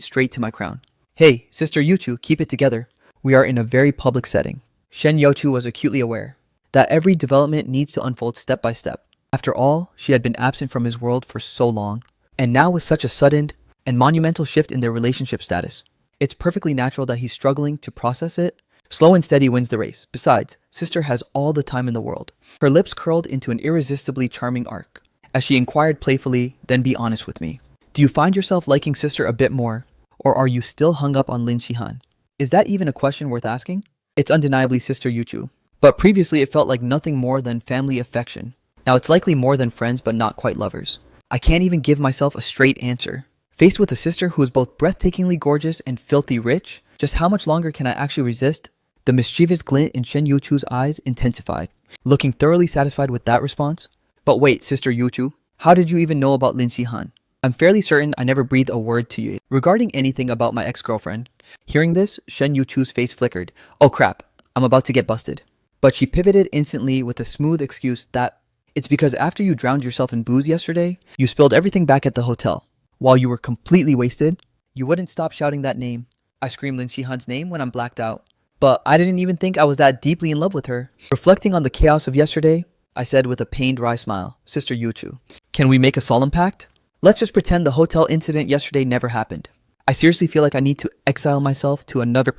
straight to my crown. Hey, Sister Yuchu, keep it together. We are in a very public setting. Shen Yuchu was acutely aware that every development needs to unfold step by step. After all, she had been absent from his world for so long, and now with such a sudden and monumental shift in their relationship status, it's perfectly natural that he's struggling to process it. Slow and steady wins the race. Besides, Sister has all the time in the world. Her lips curled into an irresistibly charming arc as she inquired playfully, then be honest with me. Do you find yourself liking Sister a bit more, or are you still hung up on Lin Qihan? Is that even a question worth asking? It's undeniably Sister Yuchu, but previously it felt like nothing more than family affection. Now it's likely more than friends but not quite lovers. I can't even give myself a straight answer. Faced with a sister who is both breathtakingly gorgeous and filthy rich, just how much longer can I actually resist? The mischievous glint in Shen Yuchu's eyes intensified, looking thoroughly satisfied with that response. But wait, Sister Yuchu, how did you even know about Lin Qihan? I'm fairly certain I never breathed a word to you regarding anything about my ex-girlfriend. Hearing this, Shen Yuchu's face flickered. Oh crap, I'm about to get busted. But she pivoted instantly with a smooth excuse that it's because after you drowned yourself in booze yesterday, you spilled everything back at the hotel. While you were completely wasted, you wouldn't stop shouting that name. I screamed Lin Qihan's name when I'm blacked out. But I didn't even think I was that deeply in love with her. Reflecting on the chaos of yesterday, I said with a pained wry smile, Sister Yuchu, can we make a solemn pact? Let's just pretend the hotel incident yesterday never happened. I seriously feel like I need to exile myself to another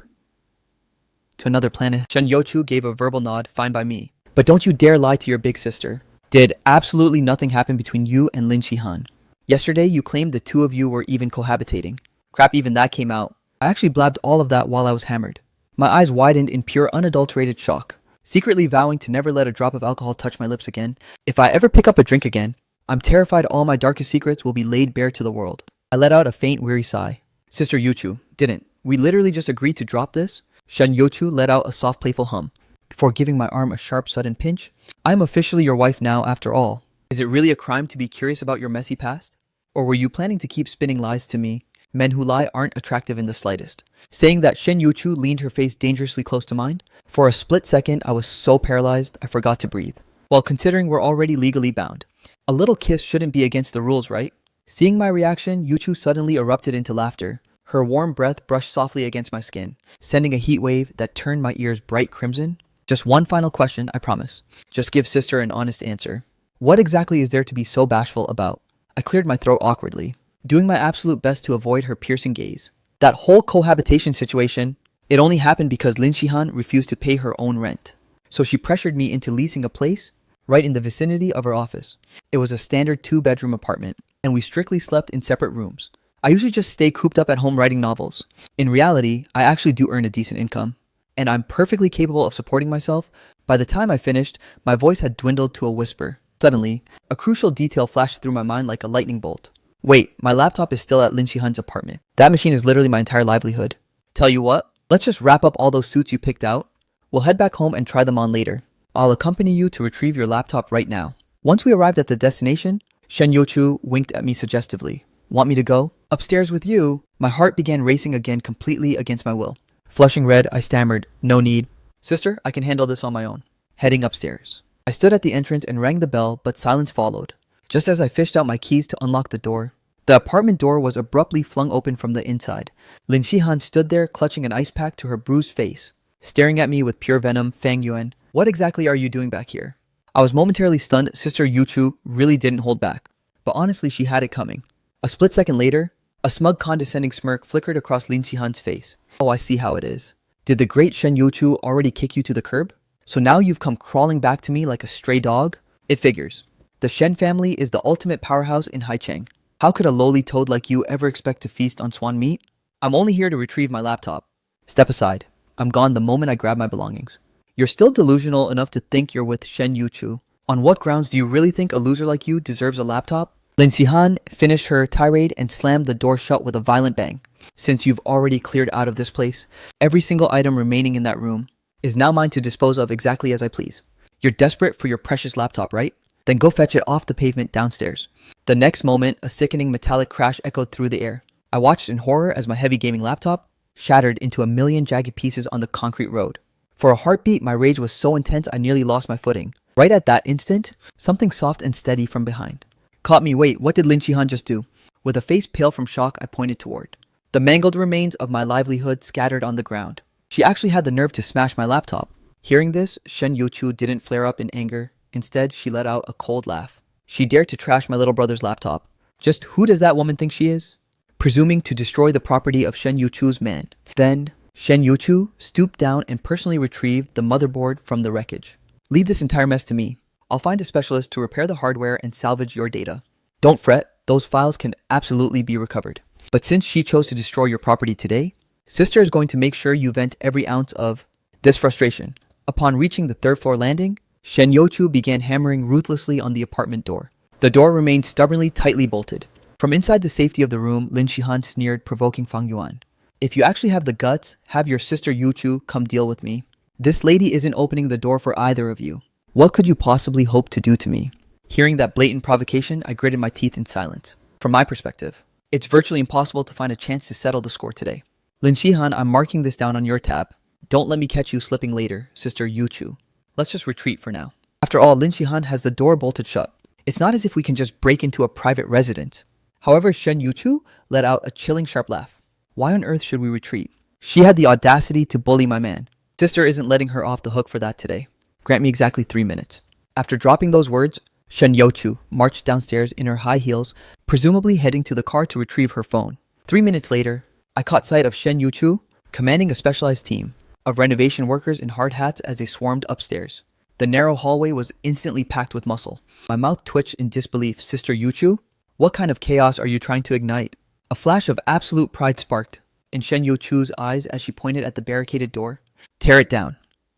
planet. Shen Yuchu gave a verbal nod, fine by me. But don't you dare lie to your big sister. Did absolutely nothing happen between you and Lin Qihan? Yesterday, you claimed the two of you were even cohabitating. Crap, even that came out. I actually blabbed all of that while I was hammered. My eyes widened in pure unadulterated shock, secretly vowing to never let a drop of alcohol touch my lips again. If I ever pick up a drink again, I'm terrified all my darkest secrets will be laid bare to the world. I let out a faint, weary sigh. Sister Yuchu, didn't we literally just agreed to drop this? Shen Yuchu let out a soft, playful hum, before giving my arm a sharp, sudden pinch. I am officially your wife now, after all. Is it really a crime to be curious about your messy past? Or were you planning to keep spinning lies to me? Men who lie aren't attractive in the slightest. Saying that, Shen Yuchu leaned her face dangerously close to mine. For a split second, I was so paralyzed, I forgot to breathe. While considering we're already legally bound, a little kiss shouldn't be against the rules, right? Seeing my reaction, Yuchu suddenly erupted into laughter. Her warm breath brushed softly against my skin, sending a heat wave that turned my ears bright crimson. Just one final question, I promise. Just give Sister an honest answer. What exactly is there to be so bashful about? I cleared my throat awkwardly. doing my absolute best to avoid her piercing gaze. That whole cohabitation situation, it only happened because Lin Shihan refused to pay her own rent. So she pressured me into leasing a place right in the vicinity of her office. It was a standard 2-bedroom apartment, and we strictly slept in separate rooms. I usually just stay cooped up at home writing novels. In reality, I actually do earn a decent income, and I'm perfectly capable of supporting myself. By the time I finished, my voice had dwindled to a whisper. Suddenly, a crucial detail flashed through my mind like a lightning bolt. Wait, my laptop is still at Lin Shihan's apartment. That machine is literally my entire livelihood. Tell you what, let's just wrap up all those suits you picked out. We'll head back home and try them on later. I'll accompany you to retrieve your laptop right now. Once we arrived at the destination, Shen Youchu winked at me suggestively. Want me to go? Upstairs with you? My heart began racing again completely against my will. Flushing red, I stammered, no need. Sister, I can handle this on my own. Heading upstairs. I stood at the entrance and rang the bell, but silence followed. Just as I fished out my keys to unlock the door, the apartment door was abruptly flung open from the inside. Lin Shihan stood there clutching an ice pack to her bruised face, staring at me with pure venom. Fang Yuan, what exactly are you doing back here? I was momentarily stunned. Sister Youchu really didn't hold back, but honestly she had it coming. A split second later, a smug condescending smirk flickered across Lin Shihan's face. Oh, I see how it is. Did the great Shen Youchu already kick you to the curb? So now you've come crawling back to me like a stray dog? It figures. The Shen family is the ultimate powerhouse in Haicheng. How could a lowly toad like you ever expect to feast on swan meat? I'm only here to retrieve my laptop. Step aside. I'm gone the moment I grab my belongings. You're still delusional enough to think you're with Shen Youchu. On what grounds do you really think a loser like you deserves a laptop? Lin Shihan finished her tirade and slammed the door shut with a violent bang. Since you've already cleared out of this place, every single item remaining in that room is now mine to dispose of exactly as I please. You're desperate for your precious laptop, right? Then go fetch it off the pavement downstairs. The next moment, a sickening metallic crash echoed through the air. I watched in horror as my heavy gaming laptop shattered into a million jagged pieces on the concrete road. For a heartbeat, my rage was so intense I nearly lost my footing. Right at that instant, something soft and steady from behind caught me. Wait, what did Lin Shihan just do? With a face pale from shock, I pointed toward the mangled remains of my livelihood scattered on the ground. She actually had the nerve to smash my laptop. Hearing this, Shen Youchu didn't flare up in anger. Instead, she let out a cold laugh. She dared to trash my little brother's laptop. Just who does that woman think she is? Presuming to destroy the property of Shen Youchu's man. Then, Shen Youchu stooped down and personally retrieved the motherboard from the wreckage. Leave this entire mess to me. I'll find a specialist to repair the hardware and salvage your data. Don't fret, those files can absolutely be recovered. But since she chose to destroy your property today, Sister is going to make sure you vent every ounce of this frustration. Upon reaching the 3rd floor landing, Shen Youchu began hammering ruthlessly on the apartment door. The door remained stubbornly tightly bolted. From inside the safety of the room, Lin Shihan sneered, provoking Fang Yuan. If you actually have the guts, have your sister Youchu come deal with me. This lady isn't opening the door for either of you. What could you possibly hope to do to me? Hearing that blatant provocation, I gritted my teeth in silence. From my perspective, it's virtually impossible to find a chance to settle the score today. Lin Shihan, I'm marking this down on your tab. Don't let me catch you slipping later, Sister Youchu. Let's just retreat for now. After all, Lin Shihan has the door bolted shut. It's not as if we can just break into a private residence. However, Shen Youchu let out a chilling sharp laugh. Why on earth should we retreat? She had the audacity to bully my man. Sister isn't letting her off the hook for that today. Grant me exactly 3 minutes. After dropping those words, Shen Youchu marched downstairs in her high heels, presumably heading to the car to retrieve her phone. 3 minutes later, I caught sight of Shen Youchu commanding a specialized team of renovation workers in hard hats as they swarmed upstairs. The narrow hallway was instantly packed with muscle. My mouth twitched in disbelief. Sister Youchu? What kind of chaos are you trying to ignite? A flash of absolute pride sparked in Shen Youchu's eyes as she pointed at the barricaded door. Tear it down.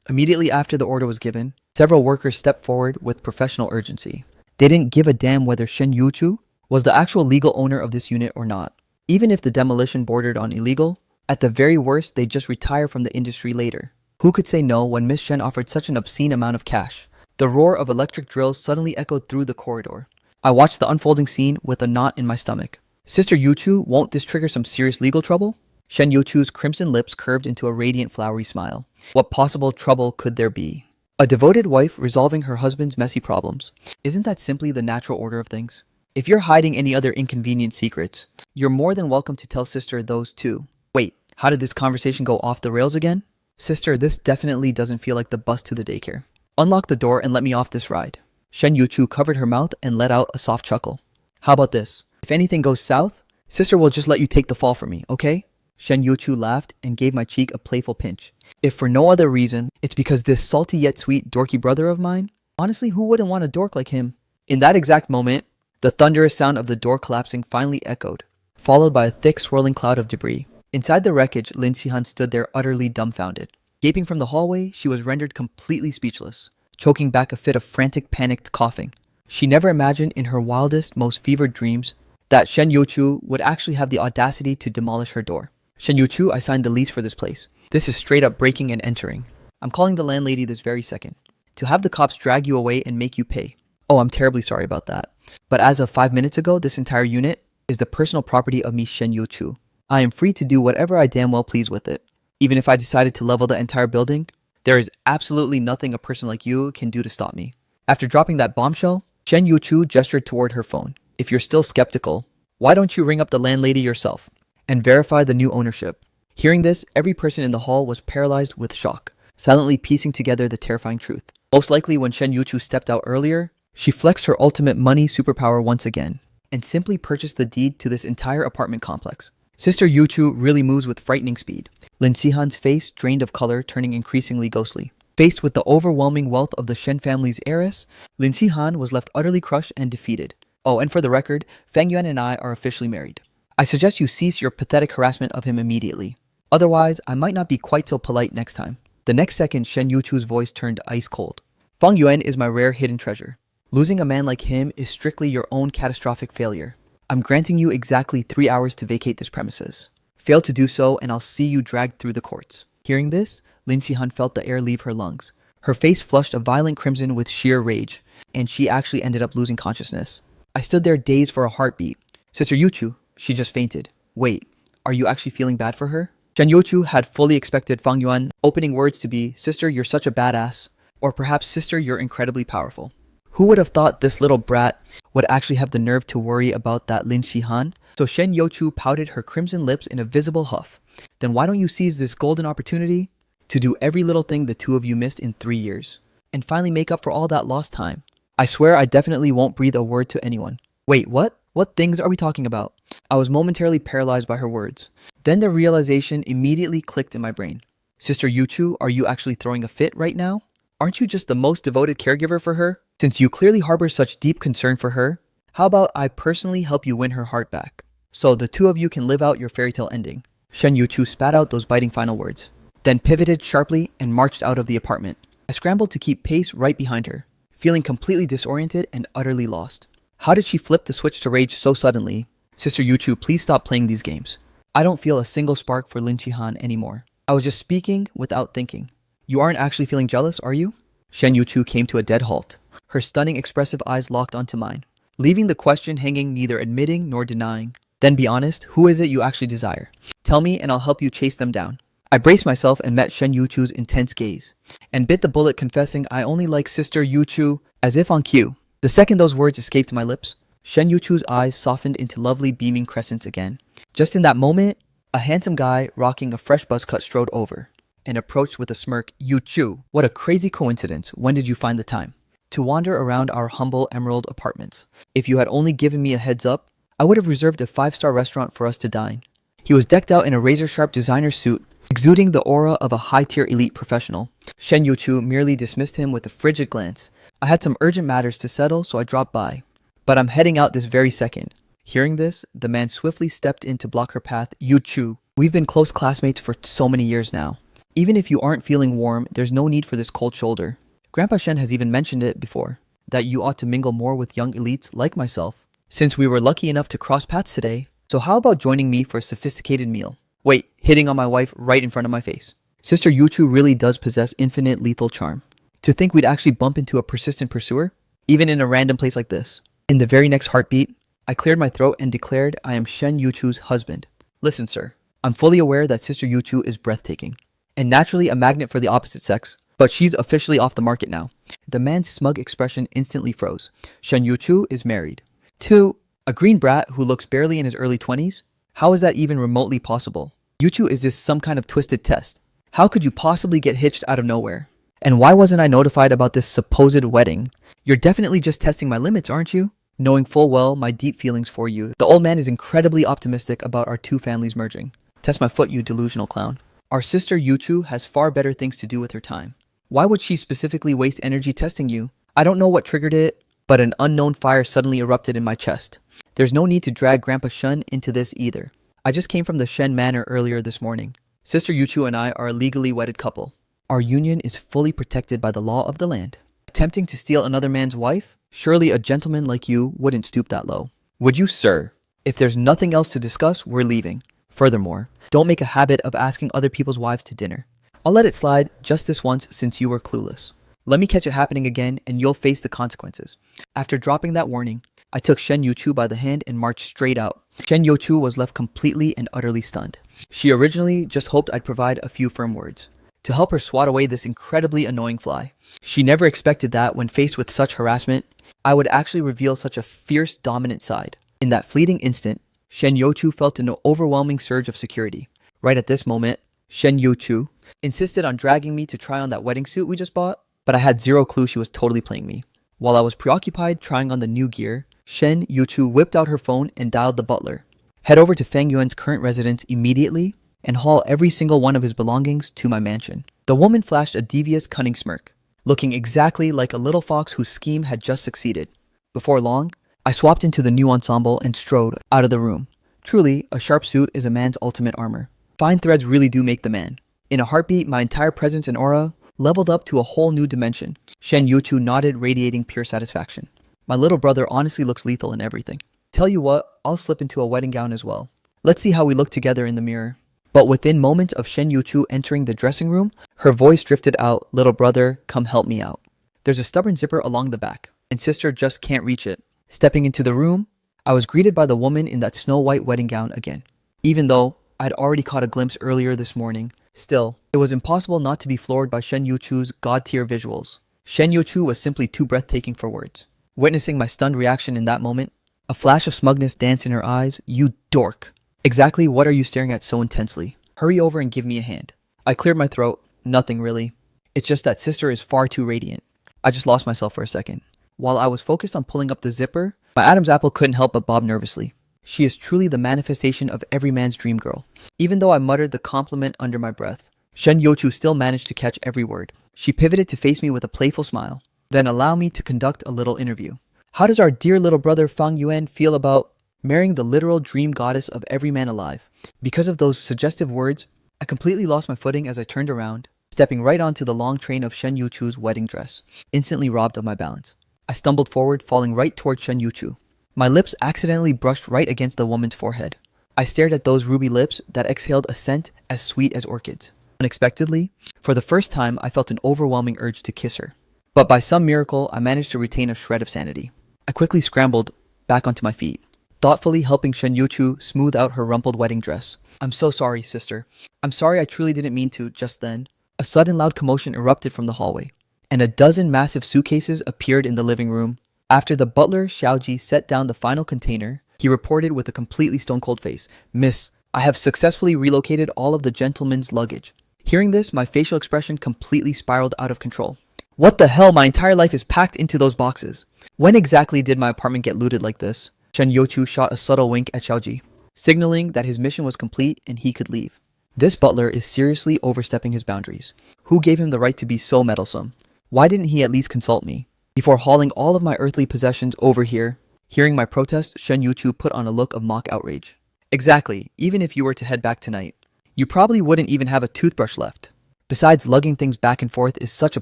Immediately after the order was given, several workers stepped forward with professional urgency. They didn't give a damn whether Shen Youchu was the actual legal owner of this unit or not. Even if the demolition bordered on illegal, at the very worst, they'd just retire from the industry later. Who could say no when Miss Shen offered such an obscene amount of cash? The roar of electric drills suddenly echoed through the corridor. I watched the unfolding scene with a knot in my stomach. Sister Youchu, won't this trigger some serious legal trouble? Shen Youchu's crimson lips curved into a radiant flowery smile. What possible trouble could there be? A devoted wife resolving her husband's messy problems. Isn't that simply the natural order of things? If you're hiding any other inconvenient secrets, you're more than welcome to tell Sister those too. Wait, how did this conversation go off the rails again? Sister, this definitely doesn't feel like the bus to the daycare. Unlock the door and let me off this ride. Shen Youchu covered her mouth and let out a soft chuckle. How about this? If anything goes south, Sister will just let you take the fall for me, okay? Shen Yuchu laughed and gave my cheek a playful pinch. If for no other reason, it's because this salty yet sweet dorky brother of mine, honestly, who wouldn't want a dork like him? In that exact moment, the thunderous sound of the door collapsing finally echoed, followed by a thick swirling cloud of debris. Inside the wreckage, Lin Sihan stood there utterly dumbfounded. Gaping from the hallway, she was rendered completely speechless, choking back a fit of frantic, panicked coughing. She never imagined in her wildest, most fevered dreams that Shen Yuchu would actually have the audacity to demolish her door. Shen Yuchu, I signed the lease for this place. This is straight up breaking and entering. I'm calling the landlady this very second. To have the cops drag you away and make you pay. Oh, I'm terribly sorry about that. But as of 5 minutes ago, this entire unit is the personal property of me Shen Yuchu. I am free to do whatever I damn well please with it. Even if I decided to level the entire building, there is absolutely nothing a person like you can do to stop me. After dropping that bombshell, Shen Yuchu gestured toward her phone. If you're still skeptical, why don't you ring up the landlady yourself and verify the new ownership? Hearing this, every person in the hall was paralyzed with shock, silently piecing together the terrifying truth. Most likely when Shen Yuchu stepped out earlier, she flexed her ultimate money superpower once again, and simply purchased the deed to this entire apartment complex. Sister Yuchu really moves with frightening speed. Lin Sihan's face drained of color, turning increasingly ghostly. Faced with the overwhelming wealth of the Shen family's heiress, Lin Sihan was left utterly crushed and defeated. Oh, and for the record, Fang Yuan and I are officially married. I suggest you cease your pathetic harassment of him immediately. Otherwise, I might not be quite so polite next time. The next second, Shen Yuchu's voice turned ice cold. Fang Yuan is my rare hidden treasure. Losing a man like him is strictly your own catastrophic failure. I'm granting you exactly 3 hours to vacate this premises. Fail to do so, and I'll see you dragged through the courts. Hearing this, Lin Sihan felt the air leave her lungs. Her face flushed a violent crimson with sheer rage, and she actually ended up losing consciousness. I stood there dazed for a heartbeat. Sister Yuchu, she just fainted. Wait, are you actually feeling bad for her? Shen Yuchu had fully expected Fang Yuan opening words to be, Sister, you're such a badass, or perhaps, Sister, you're incredibly powerful. Who would have thought this little brat would actually have the nerve to worry about that Lin Sihan? So Shen Yuchu pouted her crimson lips in a visible huff. Then why don't you seize this golden opportunity to do every little thing the two of you missed in 3 years, and finally make up for all that lost time? I swear I definitely won't breathe a word to anyone. Wait, what? What things are we talking about? I was momentarily paralyzed by her words. Then the realization immediately clicked in my brain. Sister Yuchu, are you actually throwing a fit right now? Aren't you just the most devoted caregiver for her? Since you clearly harbor such deep concern for her, how about I personally help you win her heart back, so the two of you can live out your fairy tale ending? Shen Yuchu spat out those biting final words, then pivoted sharply and marched out of the apartment. I scrambled to keep pace right behind her, feeling completely disoriented and utterly lost. How did she flip the switch to rage so suddenly? Sister Yuchu, please stop playing these games. I don't feel a single spark for Lin Sihan anymore. I was just speaking without thinking. You aren't actually feeling jealous, are you? Shen Yuchu came to a dead halt. Her stunning expressive eyes locked onto mine, leaving the question hanging, neither admitting nor denying. Then be honest, who is it you actually desire? Tell me and I'll help you chase them down. I braced myself and met Shen Yuchu's intense gaze, and bit the bullet confessing I only like Sister Yuchu, as if on cue. The second those words escaped my lips, Shen Yuchu's eyes softened into lovely beaming crescents again. Just in that moment, a handsome guy rocking a fresh buzz cut strode over and approached with a smirk. Yuchu, what a crazy coincidence. When did you find the time to wander around our humble emerald apartments? If you had only given me a heads up, I would have reserved a 5-star restaurant for us to dine. He was decked out in a razor-sharp designer suit, exuding the aura of a high-tier elite professional. Shen Yuchu merely dismissed him with a frigid glance. I had some urgent matters to settle, so I dropped by. But I'm heading out this very second. Hearing this, the man swiftly stepped in to block her path. Yuchu, we've been close classmates for so many years now. Even if you aren't feeling warm, there's no need for this cold shoulder. Grandpa Shen has even mentioned it before, that you ought to mingle more with young elites like myself, since we were lucky enough to cross paths today. So how about joining me for a sophisticated meal? Wait, hitting on my wife right in front of my face. Sister Yuchu really does possess infinite lethal charm. To think we'd actually bump into a persistent pursuer, even in a random place like this. In the very next heartbeat, I cleared my throat and declared I am Shen Yuchu's husband. Listen, sir, I'm fully aware that Sister Yuchu is breathtaking, and naturally a magnet for the opposite sex, but she's officially off the market now. The man's smug expression instantly froze. Shen Yuchu is married to a green brat who looks barely in his early 20s? How is that even remotely possible? Yuchu, is this some kind of twisted test? How could you possibly get hitched out of nowhere? And why wasn't I notified about this supposed wedding? You're definitely just testing my limits, aren't you? knowing full well my deep feelings for you. The old man is incredibly optimistic about our two families merging. Test my foot, you delusional clown. Our sister Yuchu has far better things to do with her time. Why would she specifically waste energy testing you? I don't know what triggered it, but an unknown fire suddenly erupted in my chest. There's no need to drag Grandpa Shen into this either. I just came from the Shen Manor earlier this morning. Sister Yuchu and I are a legally wedded couple. Our union is fully protected by the law of the land. Attempting to steal another man's wife? Surely a gentleman like you wouldn't stoop that low. Would you, sir? If there's nothing else to discuss, we're leaving. Furthermore, don't make a habit of asking other people's wives to dinner. I'll let it slide just this once since you were clueless. Let me catch it happening again and you'll face the consequences. After dropping that warning, I took Shen Yuchu by the hand and marched straight out. Shen Yuchu was left completely and utterly stunned. She originally just hoped I'd provide a few firm words to help her swat away this incredibly annoying fly. She never expected that when faced with such harassment, I would actually reveal such a fierce, dominant side. In that fleeting instant, Shen Yuchu felt an overwhelming surge of security. Right at this moment, Shen Yuchu insisted on dragging me to try on that wedding suit we just bought, but I had zero clue she was totally playing me. While I was preoccupied trying on the new gear, Shen Yuchu whipped out her phone and dialed the butler. Head over to Feng Yuan's current residence immediately and haul every single one of his belongings to my mansion. The woman flashed a devious, cunning smirk, looking exactly like a little fox whose scheme had just succeeded. Before long, I swapped into the new ensemble and strode out of the room. Truly, a sharp suit is a man's ultimate armor. Fine threads really do make the man. In a heartbeat, my entire presence and aura leveled up to a whole new dimension. Shen Yuchu nodded, radiating pure satisfaction. My little brother honestly looks lethal in everything. Tell you what, I'll slip into a wedding gown as well. Let's see how we look together in the mirror. But within moments of Shen Yuchu entering the dressing room, her voice drifted out, "Little brother, come help me out." There's a stubborn zipper along the back, and sister just can't reach it. Stepping into the room, I was greeted by the woman in that snow-white wedding gown again. Even though I'd already caught a glimpse earlier this morning, still, it was impossible not to be floored by Shen Yuchu's god-tier visuals. Shen Yuchu was simply too breathtaking for words. Witnessing my stunned reaction in that moment, a flash of smugness danced in her eyes. "You dork. Exactly what are you staring at so intensely? Hurry over and give me a hand." I cleared my throat. Nothing really. It's just that sister is far too radiant. I just lost myself for a second. While I was focused on pulling up the zipper, my Adam's apple couldn't help but bob nervously. She is truly the manifestation of every man's dream girl. Even though I muttered the compliment under my breath, Shen Yuchu still managed to catch every word. She pivoted to face me with a playful smile. "Then allow me to conduct a little interview. How does our dear little brother Feng Yuan feel about marrying the literal dream goddess of every man alive?" Because of those suggestive words, I completely lost my footing as I turned around, stepping right onto the long train of Shen Yuchu's wedding dress, instantly robbed of my balance. I stumbled forward, falling right toward Shen Yuchu. My lips accidentally brushed right against the woman's forehead. I stared at those ruby lips that exhaled a scent as sweet as orchids. Unexpectedly, for the first time, I felt an overwhelming urge to kiss her. But by some miracle, I managed to retain a shred of sanity. I quickly scrambled back onto my feet, thoughtfully helping Shen Yuchu smooth out her rumpled wedding dress. "I'm so sorry, sister. I'm sorry, I truly didn't mean to." Just then, a sudden loud commotion erupted from the hallway, and a dozen massive suitcases appeared in the living room. After the butler, Xiaoji, set down the final container, he reported with a completely stone-cold face, "Miss, I have successfully relocated all of the gentleman's luggage." Hearing this, my facial expression completely spiraled out of control. What the hell? My entire life is packed into those boxes. When exactly did my apartment get looted like this? Shen Yuchu shot a subtle wink at Xiaoji, signaling that his mission was complete and he could leave. This butler is seriously overstepping his boundaries. Who gave him the right to be so meddlesome? Why didn't he at least consult me? Before hauling all of my earthly possessions over here, hearing my protest, Shen Yuchu put on a look of mock outrage. Exactly, even if you were to head back tonight, you probably wouldn't even have a toothbrush left. Besides, lugging things back and forth is such a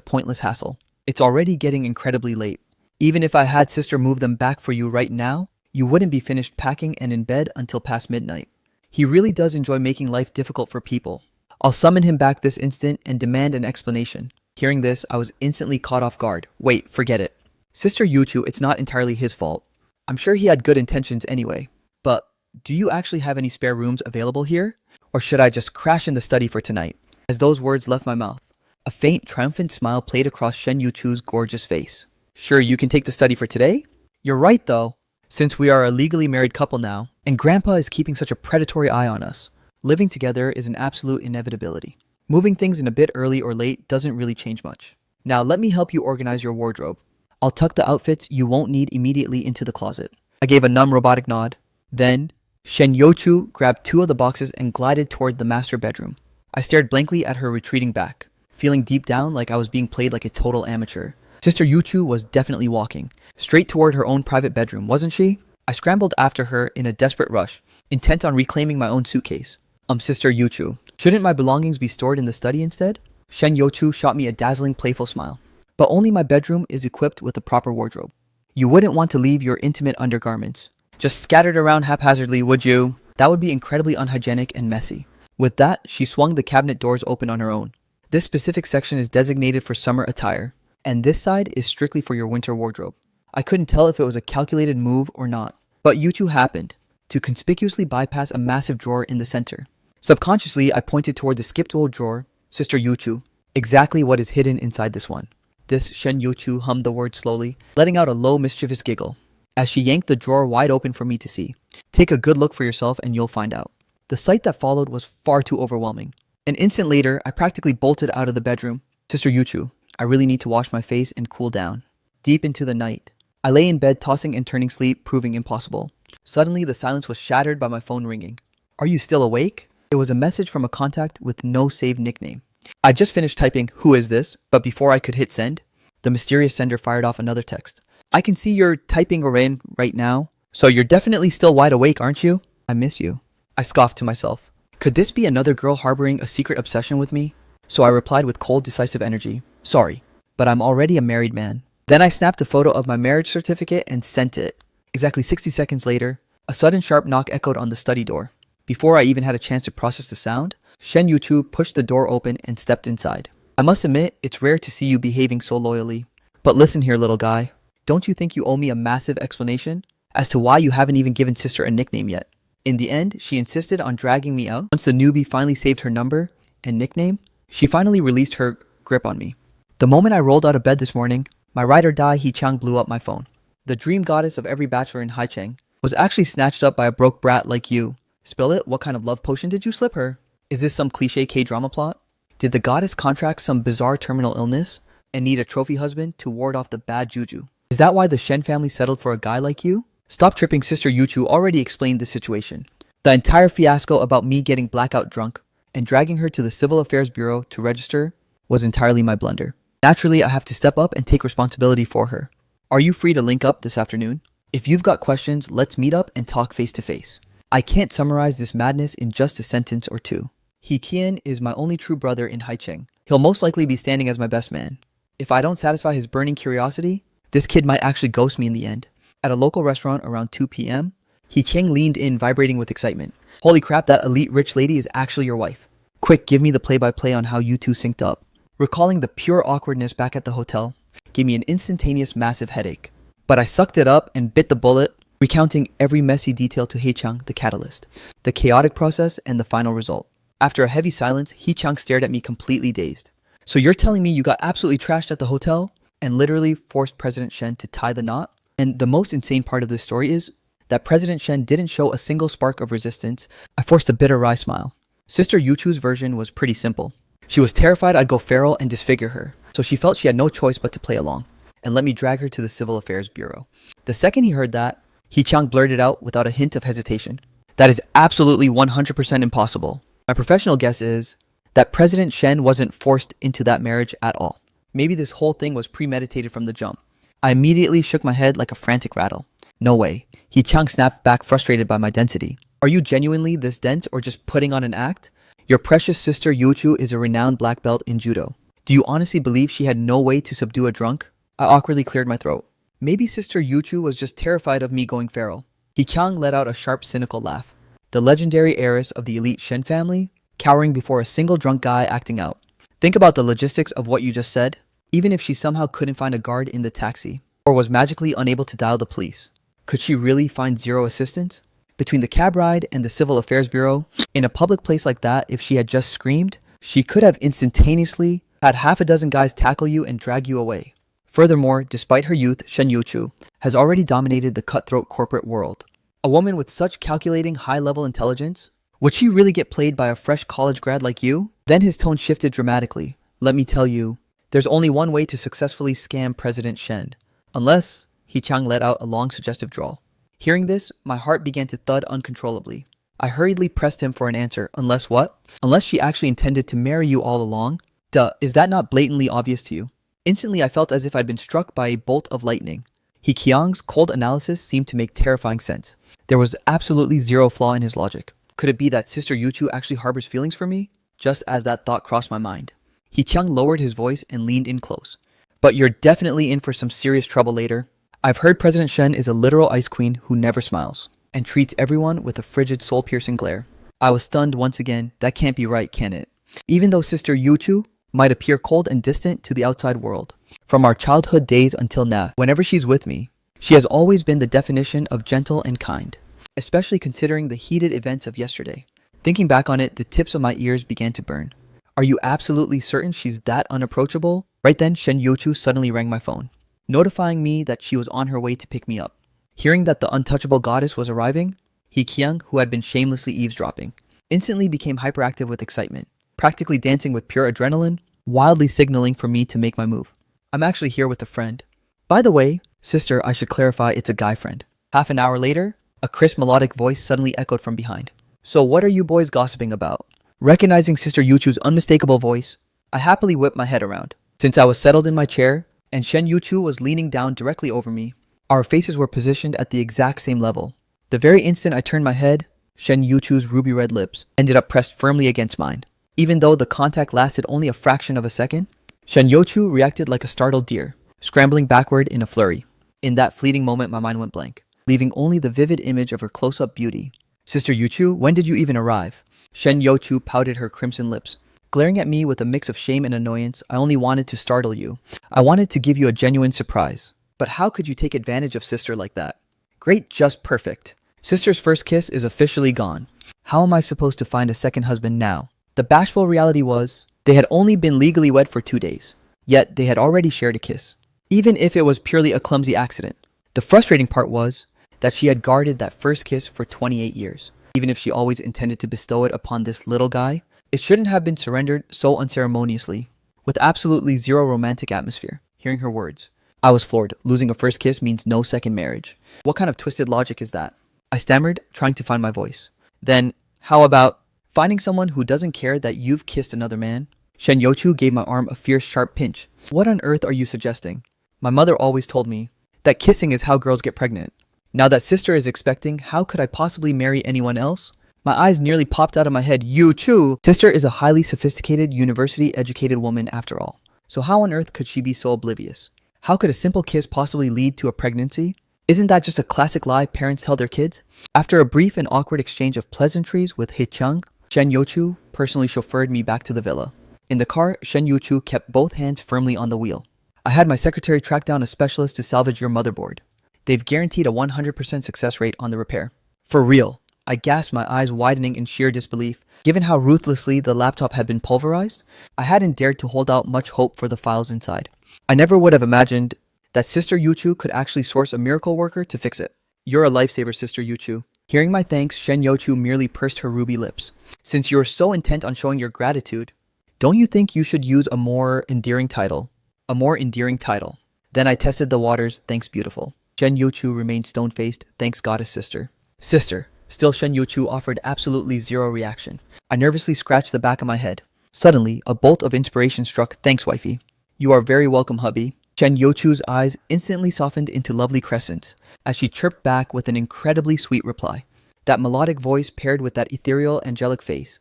pointless hassle. It's already getting incredibly late. Even if I had sister move them back for you right now, you wouldn't be finished packing and in bed until past midnight. He really does enjoy making life difficult for people. I'll summon him back this instant and demand an explanation. Hearing this, I was instantly caught off guard. Wait, forget it. Sister Yuchu, it's not entirely his fault. I'm sure he had good intentions anyway. But do you actually have any spare rooms available here? Or should I just crash in the study for tonight? As those words left my mouth, a faint, triumphant smile played across Shen Yuchu's gorgeous face. Sure, you can take the study for today? You're right though. Since we are a legally married couple now, and Grandpa is keeping such a predatory eye on us, living together is an absolute inevitability. Moving things in a bit early or late doesn't really change much. Now let me help you organize your wardrobe. I'll tuck the outfits you won't need immediately into the closet. I gave a numb robotic nod. Then, Shen Youchu grabbed 2 of the boxes and glided toward the master bedroom. I stared blankly at her retreating back, feeling deep down like I was being played like a total amateur. Sister Youchu was definitely walking, straight toward her own private bedroom, wasn't she? I scrambled after her in a desperate rush, intent on reclaiming my own suitcase. Sister Youchu, shouldn't my belongings be stored in the study instead? Shen Youchu shot me a dazzling, playful smile. But only my bedroom is equipped with a proper wardrobe. You wouldn't want to leave your intimate undergarments just scattered around haphazardly, would you? That would be incredibly unhygienic and messy. With that, she swung the cabinet doors open on her own. This specific section is designated for summer attire, and this side is strictly for your winter wardrobe. I couldn't tell if it was a calculated move or not, but Youchu happened to conspicuously bypass a massive drawer in the center. Subconsciously, I pointed toward the skipped old drawer, Sister Youchu, exactly what is hidden inside this one. This Shen Youchu hummed the word slowly, letting out a low, mischievous giggle, as she yanked the drawer wide open for me to see. Take a good look for yourself and you'll find out. The sight that followed was far too overwhelming. An instant later, I practically bolted out of the bedroom. Sister Youchu, I really need to wash my face and cool down. Deep into the night, I lay in bed tossing and turning, sleep proving impossible. Suddenly, the silence was shattered by my phone ringing. Are you still awake? It was a message from a contact with no saved nickname. I just finished typing, "Who is this?" but before I could hit send, the mysterious sender fired off another text. I can see you're typing in right now, so you're definitely still wide awake, aren't you? I miss you. I scoffed to myself. Could this be another girl harboring a secret obsession with me? So I replied with cold, decisive energy. Sorry, but I'm already a married man. Then I snapped a photo of my marriage certificate and sent it. Exactly 60 seconds later, a sudden sharp knock echoed on the study door. Before I even had a chance to process the sound, Shen Youchu pushed the door open and stepped inside. I must admit, it's rare to see you behaving so loyally. But listen here, little guy. Don't you think you owe me a massive explanation as to why you haven't even given sister a nickname yet? In the end, she insisted on dragging me out. Once the newbie finally saved her number and nickname, she finally released her grip on me. The moment I rolled out of bed this morning, my ride or die He Chang blew up my phone. The dream goddess of every bachelor in Haicheng was actually snatched up by a broke brat like you. Spill it? What kind of love potion did you slip her? Is this some cliche K-drama plot? Did the goddess contract some bizarre terminal illness and need a trophy husband to ward off the bad juju? Is that why the Shen family settled for a guy like you? Stop tripping, Sister Youchu already explained the situation. The entire fiasco about me getting blackout drunk and dragging her to the Civil Affairs Bureau to register was entirely my blunder. Naturally, I have to step up and take responsibility for her. Are you free to link up this afternoon? If you've got questions, let's meet up and talk face to face. I can't summarize this madness in just a sentence or two. He Tian is my only true brother in Haicheng. He'll most likely be standing as my best man. If I don't satisfy his burning curiosity, this kid might actually ghost me in the end. At a local restaurant around 2 p.m., He Tian leaned in, vibrating with excitement. Holy crap, that elite rich lady is actually your wife. Quick, give me the play-by-play on how you two synced up. Recalling the pure awkwardness back at the hotel gave me an instantaneous massive headache. But I sucked it up and bit the bullet, recounting every messy detail to He Chang, the catalyst, the chaotic process, and the final result. After a heavy silence, He Chang stared at me completely dazed. So you're telling me you got absolutely trashed at the hotel and literally forced President Shen to tie the knot? And the most insane part of this story is that President Shen didn't show a single spark of resistance. I forced a bitter wry smile. Sister Yuchu's version was pretty simple. She was terrified I'd go feral and disfigure her, so she felt she had no choice but to play along and let me drag her to the Civil Affairs Bureau. The second he heard that, He Chang blurted out without a hint of hesitation. That is absolutely 100% impossible. My professional guess is that President Shen wasn't forced into that marriage at all. Maybe this whole thing was premeditated from the jump. I immediately shook my head like a frantic rattle. No way. He Chang snapped back, frustrated by my density. Are you genuinely this dense or just putting on an act? Your precious sister Youchu is a renowned black belt in judo. Do you honestly believe she had no way to subdue a drunk? I awkwardly cleared my throat. Maybe Sister Youchu was just terrified of me going feral. He Chang let out a sharp, cynical laugh. The legendary heiress of the elite Shen family, cowering before a single drunk guy acting out. Think about the logistics of what you just said. Even if she somehow couldn't find a guard in the taxi, or was magically unable to dial the police, could she really find zero assistance? Between the cab ride and the Civil Affairs Bureau, in a public place like that, if she had just screamed, she could have instantaneously had half a dozen guys tackle you and drag you away. Furthermore, despite her youth, Shen Youchu has already dominated the cutthroat corporate world. A woman with such calculating high-level intelligence? Would she really get played by a fresh college grad like you? Then his tone shifted dramatically. Let me tell you, there's only one way to successfully scam President Shen. Unless, He Chang let out a long suggestive drawl. Hearing this, my heart began to thud uncontrollably. I hurriedly pressed him for an answer. Unless what? Unless she actually intended to marry you all along? Duh, is that not blatantly obvious to you? Instantly, I felt as if I'd been struck by a bolt of lightning. He Qiang's cold analysis seemed to make terrifying sense. There was absolutely zero flaw in his logic. Could it be that Sister Yuchu actually harbors feelings for me? Just as that thought crossed my mind. He Qiang lowered his voice and leaned in close. But you're definitely in for some serious trouble later. I've heard President Shen is a literal ice queen who never smiles, and treats everyone with a frigid soul-piercing glare. I was stunned once again. That can't be right, can it? Even though Sister Yuchu might appear cold and distant to the outside world, from our childhood days until now, whenever she's with me, she has always been the definition of gentle and kind, especially considering the heated events of yesterday. Thinking back on it, the tips of my ears began to burn. Are you absolutely certain she's that unapproachable? Right then, Shen Yuchu suddenly rang my phone, notifying me that she was on her way to pick me up. Hearing that the untouchable goddess was arriving, He Qiang, who had been shamelessly eavesdropping, instantly became hyperactive with excitement, practically dancing with pure adrenaline, wildly signaling for me to make my move. I'm actually here with a friend. By the way, sister, I should clarify it's a guy friend. Half an hour later, a crisp melodic voice suddenly echoed from behind. So what are you boys gossiping about? Recognizing Sister Yuchu's unmistakable voice, I happily whipped my head around. Since I was settled in my chair, and Shen Yuchu was leaning down directly over me, our faces were positioned at the exact same level. The very instant I turned my head, Shen Yuchu's ruby red lips ended up pressed firmly against mine. Even though the contact lasted only a fraction of a second, Shen Yuchu reacted like a startled deer, scrambling backward in a flurry. In that fleeting moment, my mind went blank, leaving only the vivid image of her close-up beauty. Sister Yuchu, when did you even arrive? Shen Yuchu pouted her crimson lips. Glaring at me with a mix of shame and annoyance, I only wanted to startle you. I wanted to give you a genuine surprise. But how could you take advantage of sister like that? Great, just perfect. Sister's first kiss is officially gone. How am I supposed to find a second husband now? The bashful reality was, they had only been legally wed for 2 days. Yet, they had already shared a kiss. Even if it was purely a clumsy accident. The frustrating part was that she had guarded that first kiss for 28 years. Even if she always intended to bestow it upon this little guy, it shouldn't have been surrendered so unceremoniously, with absolutely zero romantic atmosphere. Hearing her words, I was floored. Losing a first kiss means no second marriage. What kind of twisted logic is that? I stammered, trying to find my voice. Then, how about finding someone who doesn't care that you've kissed another man? Shen Yuchu gave my arm a fierce, sharp pinch. What on earth are you suggesting? My mother always told me that kissing is how girls get pregnant. Now that sister is expecting, how could I possibly marry anyone else? My eyes nearly popped out of my head. Yuchu! Sister is a highly sophisticated, university-educated woman after all. So how on earth could she be so oblivious? How could a simple kiss possibly lead to a pregnancy? Isn't that just a classic lie parents tell their kids? After a brief and awkward exchange of pleasantries with He Qiang, Shen Yuchu personally chauffeured me back to the villa. In the car, Shen Yuchu kept both hands firmly on the wheel. I had my secretary track down a specialist to salvage your motherboard. They've guaranteed a 100% success rate on the repair. For real. I gasped, my eyes widening in sheer disbelief. Given how ruthlessly the laptop had been pulverized, I hadn't dared to hold out much hope for the files inside. I never would have imagined that Sister Yuchu could actually source a miracle worker to fix it. You're a lifesaver, Sister Yuchu. Hearing my thanks, Shen Yuchu merely pursed her ruby lips. Since you're so intent on showing your gratitude, don't you think you should use a more endearing title? A more endearing title. Then I tested the waters, thanks beautiful. Shen Yuchu remained stone-faced, thanks goddess sister. Sister. Still, Shen Yuchu offered absolutely zero reaction. I nervously scratched the back of my head. Suddenly, a bolt of inspiration struck. Thanks, wifey. You are very welcome, hubby. Shen Yuchu's eyes instantly softened into lovely crescents as she chirped back with an incredibly sweet reply. That melodic voice paired with that ethereal, angelic face.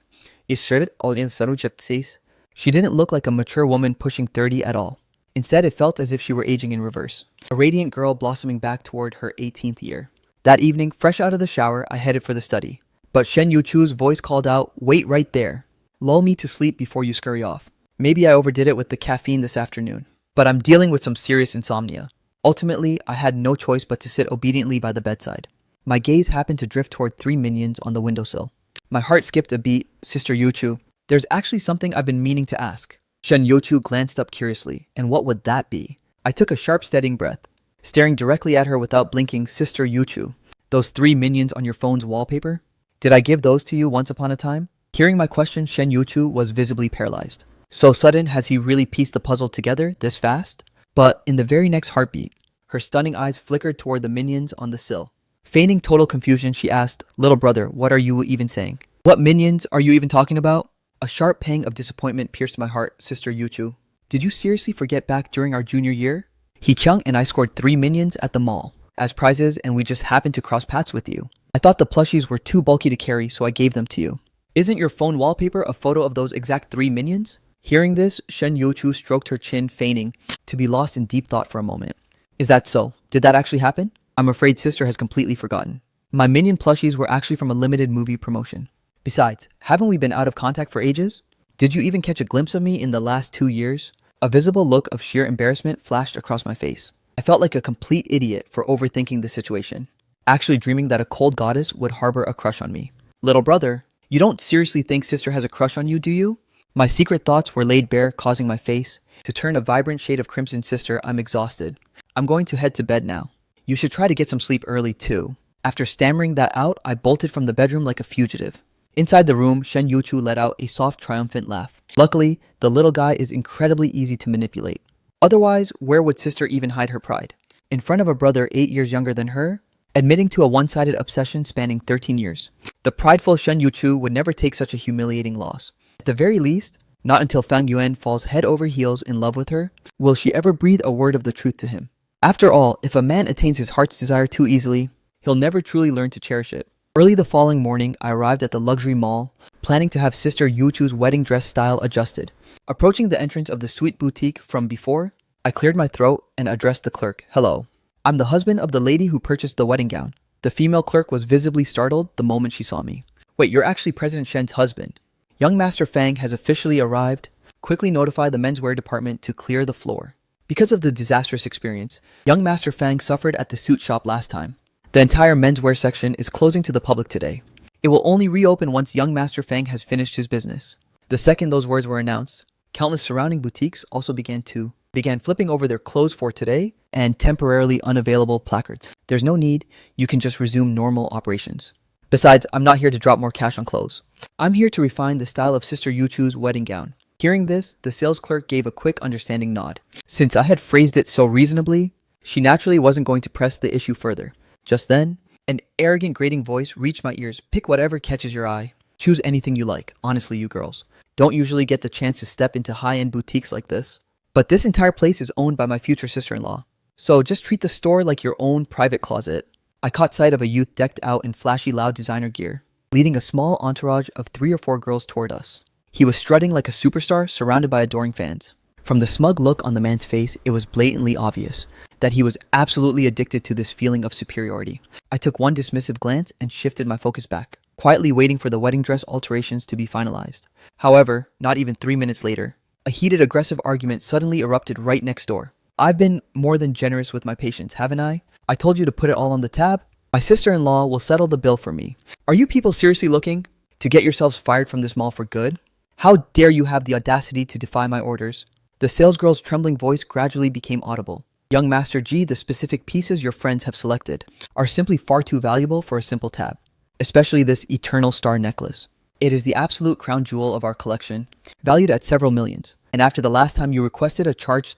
She didn't look like a mature woman pushing 30 at all. Instead, it felt as if she were aging in reverse. A radiant girl blossoming back toward her 18th year. That evening, fresh out of the shower, I headed for the study. But Shen Yuchu's voice called out, wait right there. Lull me to sleep before you scurry off. Maybe I overdid it with the caffeine this afternoon. But I'm dealing with some serious insomnia. Ultimately, I had no choice but to sit obediently by the bedside. My gaze happened to drift toward 3 minions on the windowsill. My heart skipped a beat. Sister Yuchu, there's actually something I've been meaning to ask. Shen Yuchu glanced up curiously. And what would that be? I took a sharp, steadying breath. Staring directly at her without blinking, Sister Yuchu, those 3 minions on your phone's wallpaper? Did I give those to you once upon a time? Hearing my question, Shen Yuchu was visibly paralyzed. So sudden has he really pieced the puzzle together this fast? But in the very next heartbeat, Her stunning eyes flickered toward the minions on the sill. Feigning total confusion, she asked, "Little brother, what are you even saying? What minions are you even talking about?" A sharp pang of disappointment pierced my heart, Sister Yuchu. Did you seriously forget back during our junior year? Hee-chung and I scored 3 minions at the mall as prizes, and we just happened to cross paths with you. I thought the plushies were too bulky to carry, so I gave them to you. Isn't your phone wallpaper a photo of those exact 3 minions? Hearing this, Shen Yuchu stroked her chin, feigning to be lost in deep thought for a moment. Is that so? Did that actually happen? I'm afraid sister has completely forgotten. My minion plushies were actually from a limited movie promotion. Besides, haven't we been out of contact for ages? Did you even catch a glimpse of me in the last 2 years? A visible look of sheer embarrassment flashed across my face. I felt like a complete idiot for overthinking the situation, actually dreaming that a cold goddess would harbor a crush on me. Little brother, you don't seriously think sister has a crush on you, do you? My secret thoughts were laid bare, causing my face to turn a vibrant shade of crimson. Sister, I'm exhausted. I'm going to head to bed now. You should try to get some sleep early too. After stammering that out, I bolted from the bedroom like a fugitive. Inside the room, Shen Yuchu let out a soft, triumphant laugh. Luckily, the little guy is incredibly easy to manipulate. Otherwise, where would sister even hide her pride? In front of a brother 8 years younger than her, admitting to a one-sided obsession spanning 13 years. The prideful Shen Yuchu would never take such a humiliating loss. At the very least, not until Fang Yuan falls head over heels in love with her, will she ever breathe a word of the truth to him. After all, if a man attains his heart's desire too easily, he'll never truly learn to cherish it. Early the following morning, I arrived at the luxury mall, planning to have Sister Yuchu's wedding dress style adjusted. Approaching the entrance of the sweet boutique from before, I cleared my throat and addressed the clerk. Hello. I'm the husband of the lady who purchased the wedding gown. The female clerk was visibly startled the moment she saw me. Wait, you're actually President Shen's husband. Young Master Fang has officially arrived. Quickly notify the menswear department to clear the floor. Because of the disastrous experience, young Master Fang suffered at the suit shop last time. The entire menswear section is closing to the public today. It will only reopen once young Master Fang has finished his business. The second those words were announced, countless surrounding boutiques also began flipping over their clothes for today and temporarily unavailable placards. There's no need, you can just resume normal operations. Besides, I'm not here to drop more cash on clothes. I'm here to refine the style of Sister Yuchu's wedding gown. Hearing this, the sales clerk gave a quick understanding nod. Since I had phrased it so reasonably, she naturally wasn't going to press the issue further. Just then, an arrogant grating voice reached my ears. Pick whatever catches your eye. Choose anything you like. Honestly, you girls don't usually get the chance to step into high-end boutiques like this. But this entire place is owned by my future sister-in-law. So just treat the store like your own private closet. I caught sight of a youth decked out in flashy loud designer gear, leading a small entourage of 3 or 4 girls toward us. He was strutting like a superstar, surrounded by adoring fans. From the smug look on the man's face, it was blatantly obvious that he was absolutely addicted to this feeling of superiority. I took one dismissive glance and shifted my focus back, quietly waiting for the wedding dress alterations to be finalized. However, not even 3 minutes later, a heated, aggressive argument suddenly erupted right next door. I've been more than generous with my patience, haven't I? I told you to put it all on the tab. My sister-in-law will settle the bill for me. Are you people seriously looking to get yourselves fired from this mall for good? How dare you have the audacity to defy my orders? The salesgirl's trembling voice gradually became audible. Young Master G, the specific pieces your friends have selected are simply far too valuable for a simple tab, especially this Eternal Star necklace. It is the absolute crown jewel of our collection, valued at several millions. And after the last time you requested a charge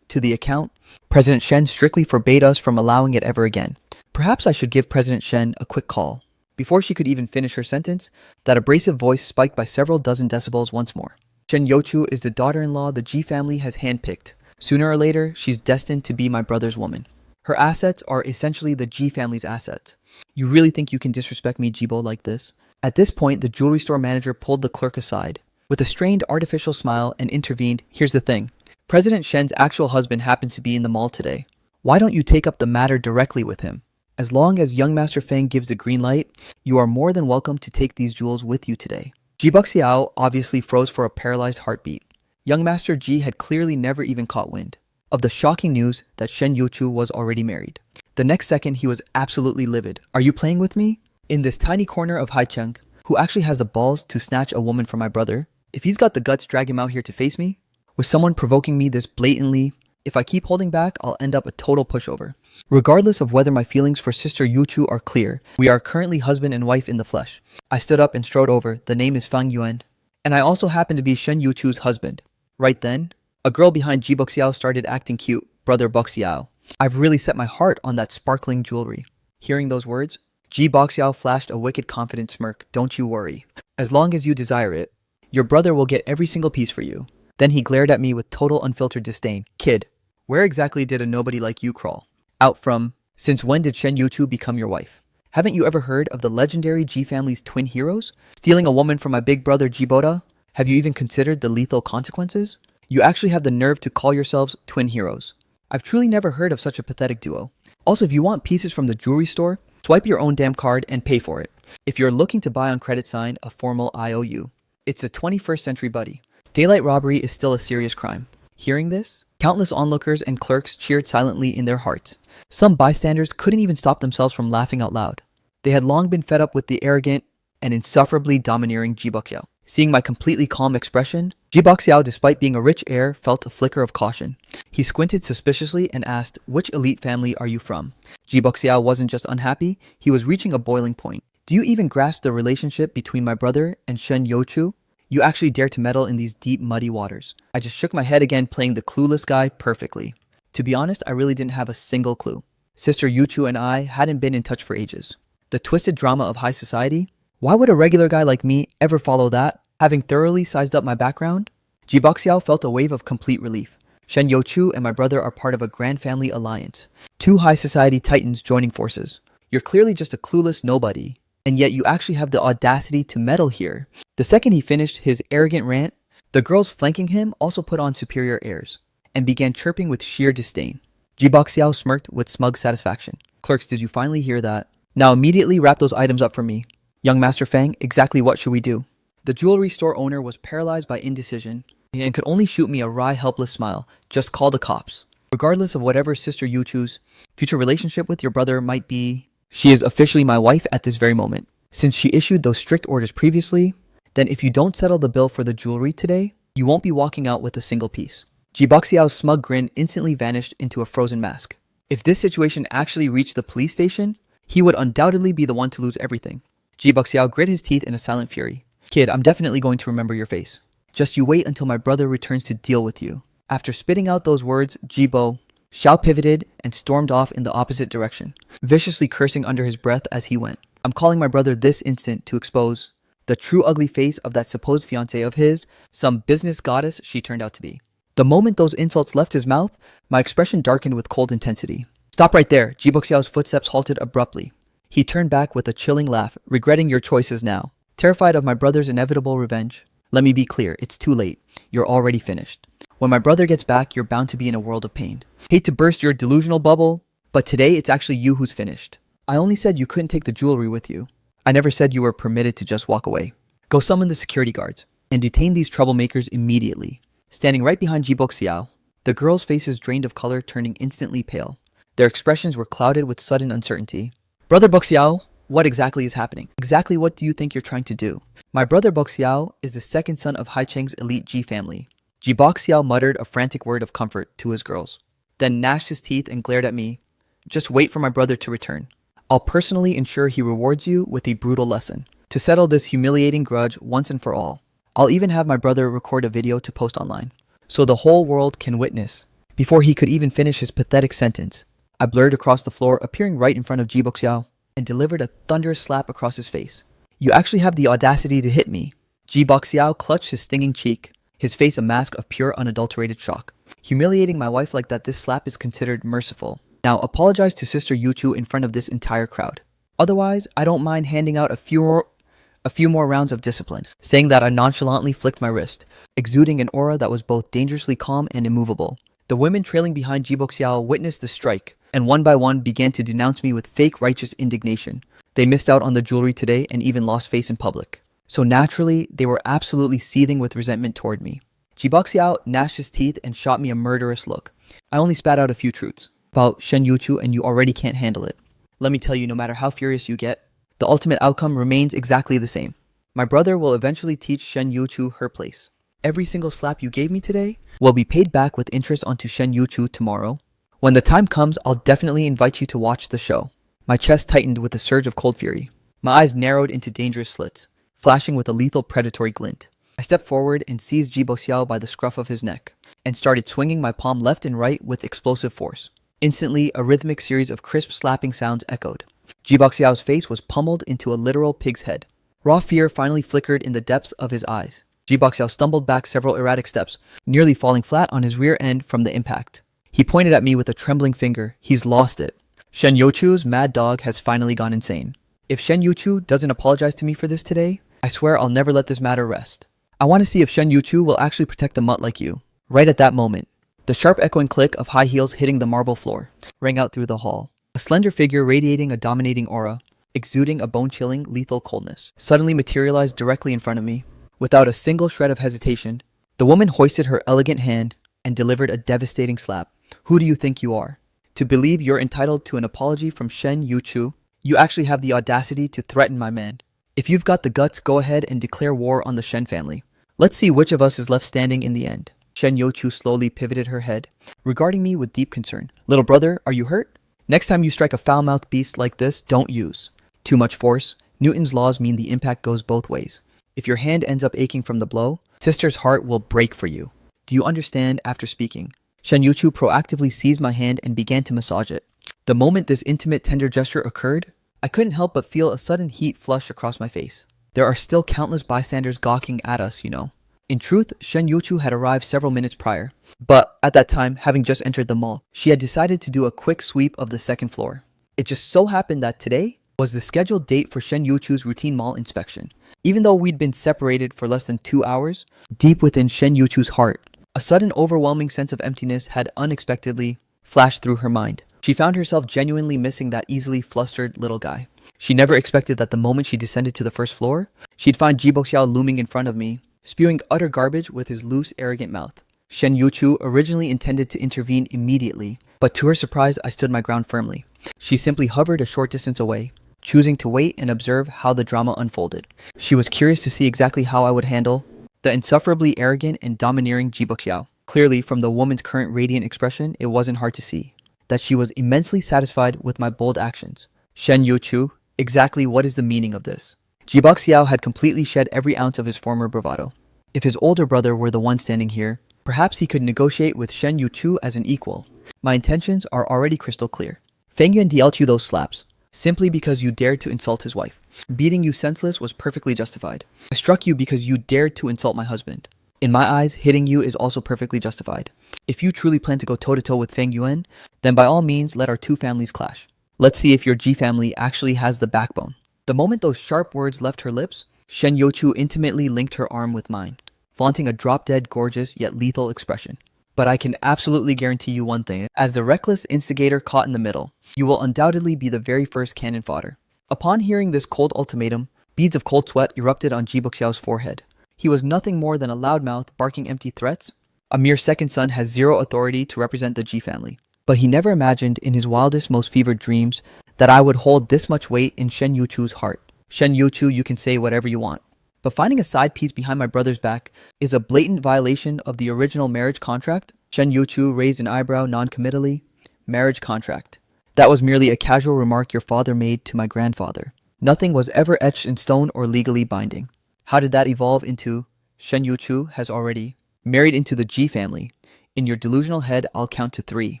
to the account, President Shen strictly forbade us from allowing it ever again. Perhaps I should give President Shen a quick call. Before she could even finish her sentence, that abrasive voice spiked by several dozen decibels once more. Shen Yuchu is the daughter-in-law the G family has handpicked. Sooner or later, she's destined to be my brother's woman. Her assets are essentially the G family's assets. You really think you can disrespect me, Jibo, like this? At this point, the jewelry store manager pulled the clerk aside with a strained artificial smile and intervened. Here's the thing. President Shen's actual husband happens to be in the mall today. Why don't you take up the matter directly with him? As long as young Master Fang gives the green light, you are more than welcome to take these jewels with you today. Ji Buxiao obviously froze for a paralyzed heartbeat. Young Master Ji had clearly never even caught wind of the shocking news that Shen Yuchu was already married. The next second, he was absolutely livid. Are you playing with me? In this tiny corner of Haicheng, who actually has the balls to snatch a woman from my brother, if he's got the guts, drag him out here to face me? With someone provoking me this blatantly, if I keep holding back, I'll end up a total pushover. Regardless of whether my feelings for Sister Yuchu are clear, we are currently husband and wife in the flesh. I stood up and strode over. The name is Fang Yuan, and I also happen to be Shen Yuchu's husband. Right then, a girl behind Ji Buxiao started acting cute, Brother Buxiao. I've really set my heart on that sparkling jewelry. Hearing those words, Ji Boxiao flashed a wicked confident smirk. Don't you worry. As long as you desire it, your brother will get every single piece for you. Then he glared at me with total unfiltered disdain. Kid, where exactly did a nobody like you crawl? Out from, since when did Shen Yuchu become your wife? Haven't you ever heard of the legendary Ji family's twin heroes? Stealing a woman from my big brother Ji Boda? Have you even considered the lethal consequences? You actually have the nerve to call yourselves twin heroes. I've truly never heard of such a pathetic duo. Also, if you want pieces from the jewelry store, swipe your own damn card and pay for it. If you're looking to buy on credit sign a formal IOU. It's the 21st century, buddy. Daylight robbery is still a serious crime. Hearing this, countless onlookers and clerks cheered silently in their hearts. Some bystanders couldn't even stop themselves from laughing out loud. They had long been fed up with the arrogant and insufferably domineering Ji Boxiao. Seeing my completely calm expression, Ji Boxiao, despite being a rich heir, felt a flicker of caution. He squinted suspiciously and asked, "Which elite family are you from?" Ji Boxiao wasn't just unhappy, he was reaching a boiling point. Do you even grasp the relationship between my brother and Shen Youchu? You actually dare to meddle in these deep, muddy waters. I just shook my head again, playing the clueless guy perfectly. To be honest, I really didn't have a single clue. Sister Youchu and I hadn't been in touch for ages. The twisted drama of high society? Why would a regular guy like me ever follow that? Having thoroughly sized up my background, Ji Boxiao felt a wave of complete relief. Shen Youchu and my brother are part of a grand family alliance. Two high society titans joining forces. You're clearly just a clueless nobody, and yet you actually have the audacity to meddle here. The second he finished his arrogant rant, the girls flanking him also put on superior airs and began chirping with sheer disdain. Ji Boxiao smirked with smug satisfaction. Clerks, did you finally hear that? Now immediately wrap those items up for me. Young Master Fang, exactly what should we do? The jewelry store owner was paralyzed by indecision and could only shoot me a wry, helpless smile. Just call the cops. Regardless of whatever Sister Yuchu's future relationship with your brother might be, she is officially my wife at this very moment. Since she issued those strict orders previously, then if you don't settle the bill for the jewelry today, you won't be walking out with a single piece. Ji Boxiao's smug grin instantly vanished into a frozen mask. If this situation actually reached the police station, he would undoubtedly be the one to lose everything. Ji Boxiao grit his teeth in a silent fury. Kid, I'm definitely going to remember your face. Just you wait until my brother returns to deal with you. After spitting out those words, Ji Boxiao pivoted and stormed off in the opposite direction, viciously cursing under his breath as he went. I'm calling my brother this instant to expose the true ugly face of that supposed fiancée of his, some business goddess she turned out to be. The moment those insults left his mouth, my expression darkened with cold intensity. Stop right there. Ji Boxiao's footsteps halted abruptly. He turned back with a chilling laugh, regretting your choices now. Terrified of my brother's inevitable revenge, let me be clear, it's too late. You're already finished. When my brother gets back, you're bound to be in a world of pain. Hate to burst your delusional bubble, but today it's actually you who's finished. I only said you couldn't take the jewelry with you. I never said you were permitted to just walk away. Go summon the security guards and detain these troublemakers immediately. Standing right behind Ji Boxiao, the girls' faces drained of color, turning instantly pale. Their expressions were clouded with sudden uncertainty. Brother Boxiao, what exactly is happening? Exactly what do you think you're trying to do? My brother Boxiao is the second son of Haicheng's elite Ji family. Ji Boxiao muttered a frantic word of comfort to his girls, then gnashed his teeth and glared at me. Just wait for my brother to return. I'll personally ensure he rewards you with a brutal lesson, to settle this humiliating grudge once and for all. I'll even have my brother record a video to post online, so the whole world can witness. Before he could even finish his pathetic sentence, I blurred across the floor, appearing right in front of Ji Boxiao, and delivered a thunderous slap across his face. You actually have the audacity to hit me. Ji Boxiao clutched his stinging cheek, his face a mask of pure unadulterated shock. Humiliating my wife like that, this slap is considered merciful. Now apologize to Sister Yuchu in front of this entire crowd. Otherwise, I don't mind handing out a few more rounds of discipline. Saying that, I nonchalantly flicked my wrist, exuding an aura that was both dangerously calm and immovable. The women trailing behind Ji Boxiao witnessed the strike, and one by one began to denounce me with fake righteous indignation. They missed out on the jewelry today and even lost face in public. So naturally, they were absolutely seething with resentment toward me. Ji Boxiao gnashed his teeth and shot me a murderous look. I only spat out a few truths about Shen Yuchu, and you already can't handle it. Let me tell you, no matter how furious you get, the ultimate outcome remains exactly the same. My brother will eventually teach Shen Yuchu her place. Every single slap you gave me today will be paid back with interest onto Shen Yuchu tomorrow. When the time comes, I'll definitely invite you to watch the show. My chest tightened with a surge of cold fury. My eyes narrowed into dangerous slits, flashing with a lethal predatory glint. I stepped forward and seized Ji Boxiao by the scruff of his neck, and started swinging my palm left and right with explosive force. Instantly, a rhythmic series of crisp slapping sounds echoed. Ji Boxiao's face was pummeled into a literal pig's head. Raw fear finally flickered in the depths of his eyes. Ji Boxiao stumbled back several erratic steps, nearly falling flat on his rear end from the impact. He pointed at me with a trembling finger. He's lost it. Shen Youchu's mad dog has finally gone insane. If Shen Youchu doesn't apologize to me for this today, I swear I'll never let this matter rest. I want to see if Shen Youchu will actually protect a mutt like you. Right at that moment, the sharp echoing click of high heels hitting the marble floor rang out through the hall. A slender figure radiating a dominating aura, exuding a bone-chilling, lethal coldness, suddenly materialized directly in front of me. Without a single shred of hesitation, the woman hoisted her elegant hand and delivered a devastating slap. Who do you think you are? To believe you're entitled to an apology from Shen Youchu, you actually have the audacity to threaten my man. If you've got the guts, go ahead and declare war on the Shen family. Let's see which of us is left standing in the end. Shen Youchu slowly pivoted her head, regarding me with deep concern. Little brother, are you hurt? Next time you strike a foul-mouthed beast like this, don't use too much force. Newton's laws mean the impact goes both ways. If your hand ends up aching from the blow, sister's heart will break for you. Do you understand? After speaking, Shen Youchu proactively seized my hand and began to massage it. The moment this intimate, tender gesture occurred, I couldn't help but feel a sudden heat flush across my face. There are still countless bystanders gawking at us, you know. In truth, Shen Youchu had arrived several minutes prior, but at that time, having just entered the mall, she had decided to do a quick sweep of the second floor. It just so happened that today was the scheduled date for Shen Youchu's routine mall inspection. Even though we'd been separated for less than 2 hours, deep within Shen Youchu's heart, a sudden overwhelming sense of emptiness had unexpectedly flashed through her mind. She found herself genuinely missing that easily flustered little guy. She never expected that the moment she descended to the first floor, she'd find Ji Boxiao looming in front of me, spewing utter garbage with his loose, arrogant mouth. Shen Youchu originally intended to intervene immediately, but to her surprise, I stood my ground firmly. She simply hovered a short distance away, choosing to wait and observe how the drama unfolded. She was curious to see exactly how I would handle the insufferably arrogant and domineering Ji Boxiao. Clearly, from the woman's current radiant expression, it wasn't hard to see that she was immensely satisfied with my bold actions. Shen Youchu, exactly what is the meaning of this? Ji Boxiao had completely shed every ounce of his former bravado. If his older brother were the one standing here, perhaps he could negotiate with Shen Youchu as an equal. My intentions are already crystal clear. Feng Yuan dealt you those slaps, simply because you dared to insult his wife. Beating you senseless was perfectly justified. I struck you because you dared to insult my husband. In my eyes, hitting you is also perfectly justified. If you truly plan to go toe-to-toe with Feng Yuan, then by all means let our two families clash. Let's see if your Ji family actually has the backbone. The moment those sharp words left her lips, Shen Youchu intimately linked her arm with mine, flaunting a drop-dead gorgeous yet lethal expression. But I can absolutely guarantee you one thing. As the reckless instigator caught in the middle, you will undoubtedly be the very first cannon fodder. Upon hearing this cold ultimatum, beads of cold sweat erupted on Ji Boxiao's forehead. He was nothing more than a loudmouth barking empty threats. A mere second son has zero authority to represent the Ji family. But he never imagined in his wildest, most fevered dreams that I would hold this much weight in Shen Youchu's heart. Shen Youchu, you can say whatever you want, but finding a side piece behind my brother's back is a blatant violation of the original marriage contract. Shen Youchu raised an eyebrow non-committally. Marriage contract. That was merely a casual remark your father made to my grandfather. Nothing was ever etched in stone or legally binding. How did that evolve into Shen Youchu has already married into the Ji family? In your delusional head, I'll count to 3.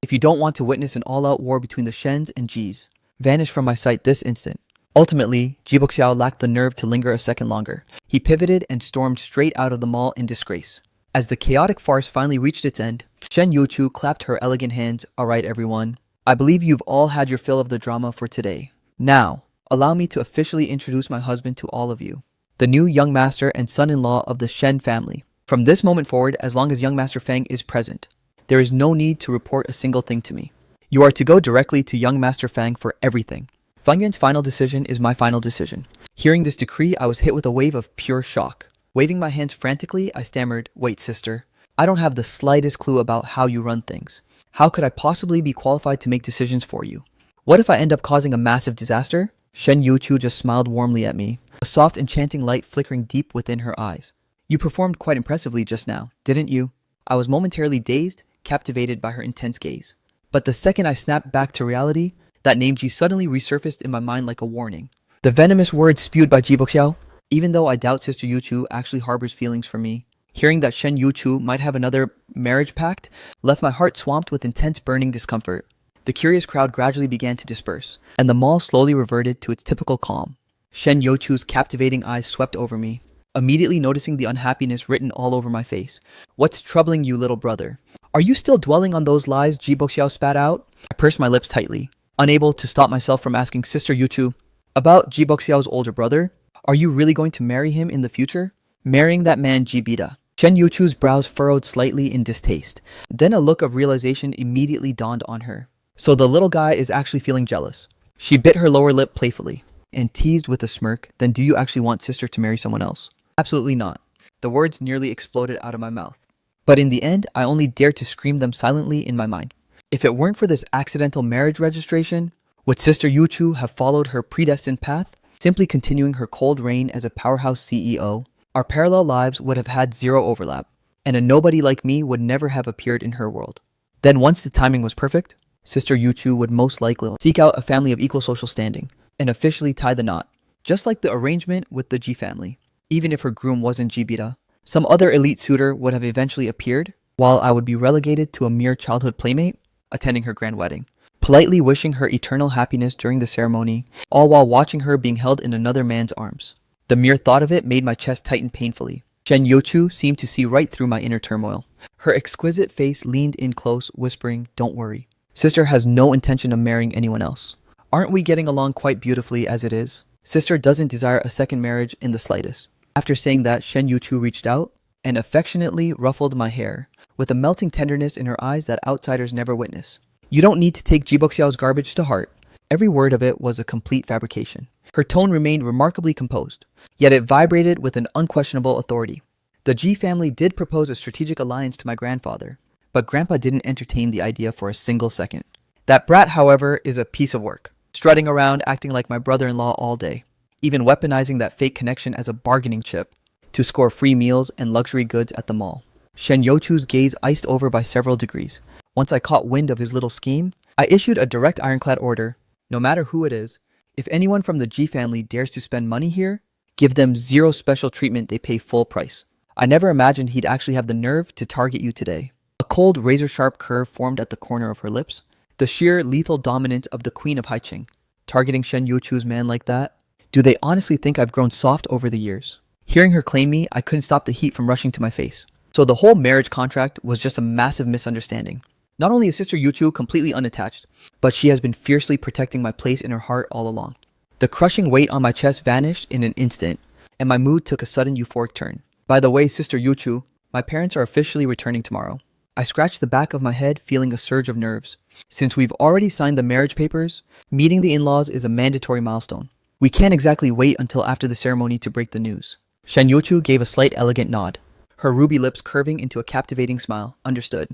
If you don't want to witness an all-out war between the Shens and Jis, vanish from my sight this instant. Ultimately, Ji Boxiao lacked the nerve to linger a second longer. He pivoted and stormed straight out of the mall in disgrace. As the chaotic farce finally reached its end, Shen Youchu clapped her elegant hands. All right, everyone. I believe you've all had your fill of the drama for today. Now, allow me to officially introduce my husband to all of you, the new young master and son-in-law of the Shen family. From this moment forward, as long as young Master Feng is present, there is no need to report a single thing to me. You are to go directly to young Master Feng for everything. Feng Yuan's final decision is my final decision. Hearing this decree, I was hit with a wave of pure shock. Waving my hands frantically, I stammered, "Wait, sister. I don't have the slightest clue about how you run things. How could I possibly be qualified to make decisions for you? What if I end up causing a massive disaster?" Shen Youchu just smiled warmly at me, a soft enchanting light flickering deep within her eyes. "You performed quite impressively just now, didn't you?" I was momentarily dazed, captivated by her intense gaze. But the second I snapped back to reality, that name Ji suddenly resurfaced in my mind like a warning. The venomous words spewed by Ji Boxiao. Even though I doubt Sister Youchu actually harbors feelings for me, hearing that Shen Youchu might have another marriage pact left my heart swamped with intense burning discomfort. The curious crowd gradually began to disperse, and the mall slowly reverted to its typical calm. Shen Youchu's captivating eyes swept over me, immediately noticing the unhappiness written all over my face. "What's troubling you, little brother? Are you still dwelling on those lies Ji Boxiao spat out?" I pursed my lips tightly, unable to stop myself from asking Sister Yuchu, "About Ji Boxiao's older brother? Are you really going to marry him in the future?" "Marrying that man Ji Bida." Shen Yuchu's brows furrowed slightly in distaste. Then a look of realization immediately dawned on her. So the little guy is actually feeling jealous. She bit her lower lip playfully and teased with a smirk, "Then do you actually want sister to marry someone else?" "Absolutely not." The words nearly exploded out of my mouth. But in the end, I only dared to scream them silently in my mind. If it weren't for this accidental marriage registration, would Sister Yuchu have followed her predestined path, simply continuing her cold reign as a powerhouse CEO? Our parallel lives would have had zero overlap, and a nobody like me would never have appeared in her world. Then once the timing was perfect, Sister Yuchu would most likely seek out a family of equal social standing and officially tie the knot, just like the arrangement with the Ji family. Even if her groom wasn't Ji Bida, some other elite suitor would have eventually appeared, while I would be relegated to a mere childhood playmate, attending her grand wedding, politely wishing her eternal happiness during the ceremony, all while watching her being held in another man's arms. The mere thought of it made my chest tighten painfully. Shen Youchu seemed to see right through my inner turmoil. Her exquisite face leaned in close, whispering, "Don't worry. Sister has no intention of marrying anyone else. Aren't we getting along quite beautifully as it is? Sister doesn't desire a second marriage in the slightest." After saying that, Shen Yuchu reached out and affectionately ruffled my hair, with a melting tenderness in her eyes that outsiders never witness. "You don't need to take Ji Boxiao's garbage to heart. Every word of it was a complete fabrication." Her tone remained remarkably composed, yet it vibrated with an unquestionable authority. "The Ji family did propose a strategic alliance to my grandfather, but Grandpa didn't entertain the idea for a single second. That brat, however, is a piece of work, strutting around acting like my brother-in-law all day, even weaponizing that fake connection as a bargaining chip to score free meals and luxury goods at the mall." Shen Youchu's gaze iced over by several degrees. Once I caught wind of his little scheme, I issued a direct ironclad order. "No matter who it is, if anyone from the Ji family dares to spend money here, give them zero special treatment, they pay full price." I never imagined he'd actually have the nerve to target you today. A cold, razor-sharp curve formed at the corner of her lips, the sheer lethal dominance of the Queen of Haiqing. Targeting Shen Yuchu's man like that? Do they honestly think I've grown soft over the years? Hearing her claim me, I couldn't stop the heat from rushing to my face. So the whole marriage contract was just a massive misunderstanding. Not only is Sister Yuchu completely unattached, but she has been fiercely protecting my place in her heart all along. The crushing weight on my chest vanished in an instant, and my mood took a sudden euphoric turn. "By the way, Sister Yuchu, my parents are officially returning tomorrow." I scratched the back of my head, feeling a surge of nerves. Since we've already signed the marriage papers, meeting the in-laws is a mandatory milestone. We can't exactly wait until after the ceremony to break the news. Shen Yuchu gave a slight elegant nod, her ruby lips curving into a captivating smile. "Understood.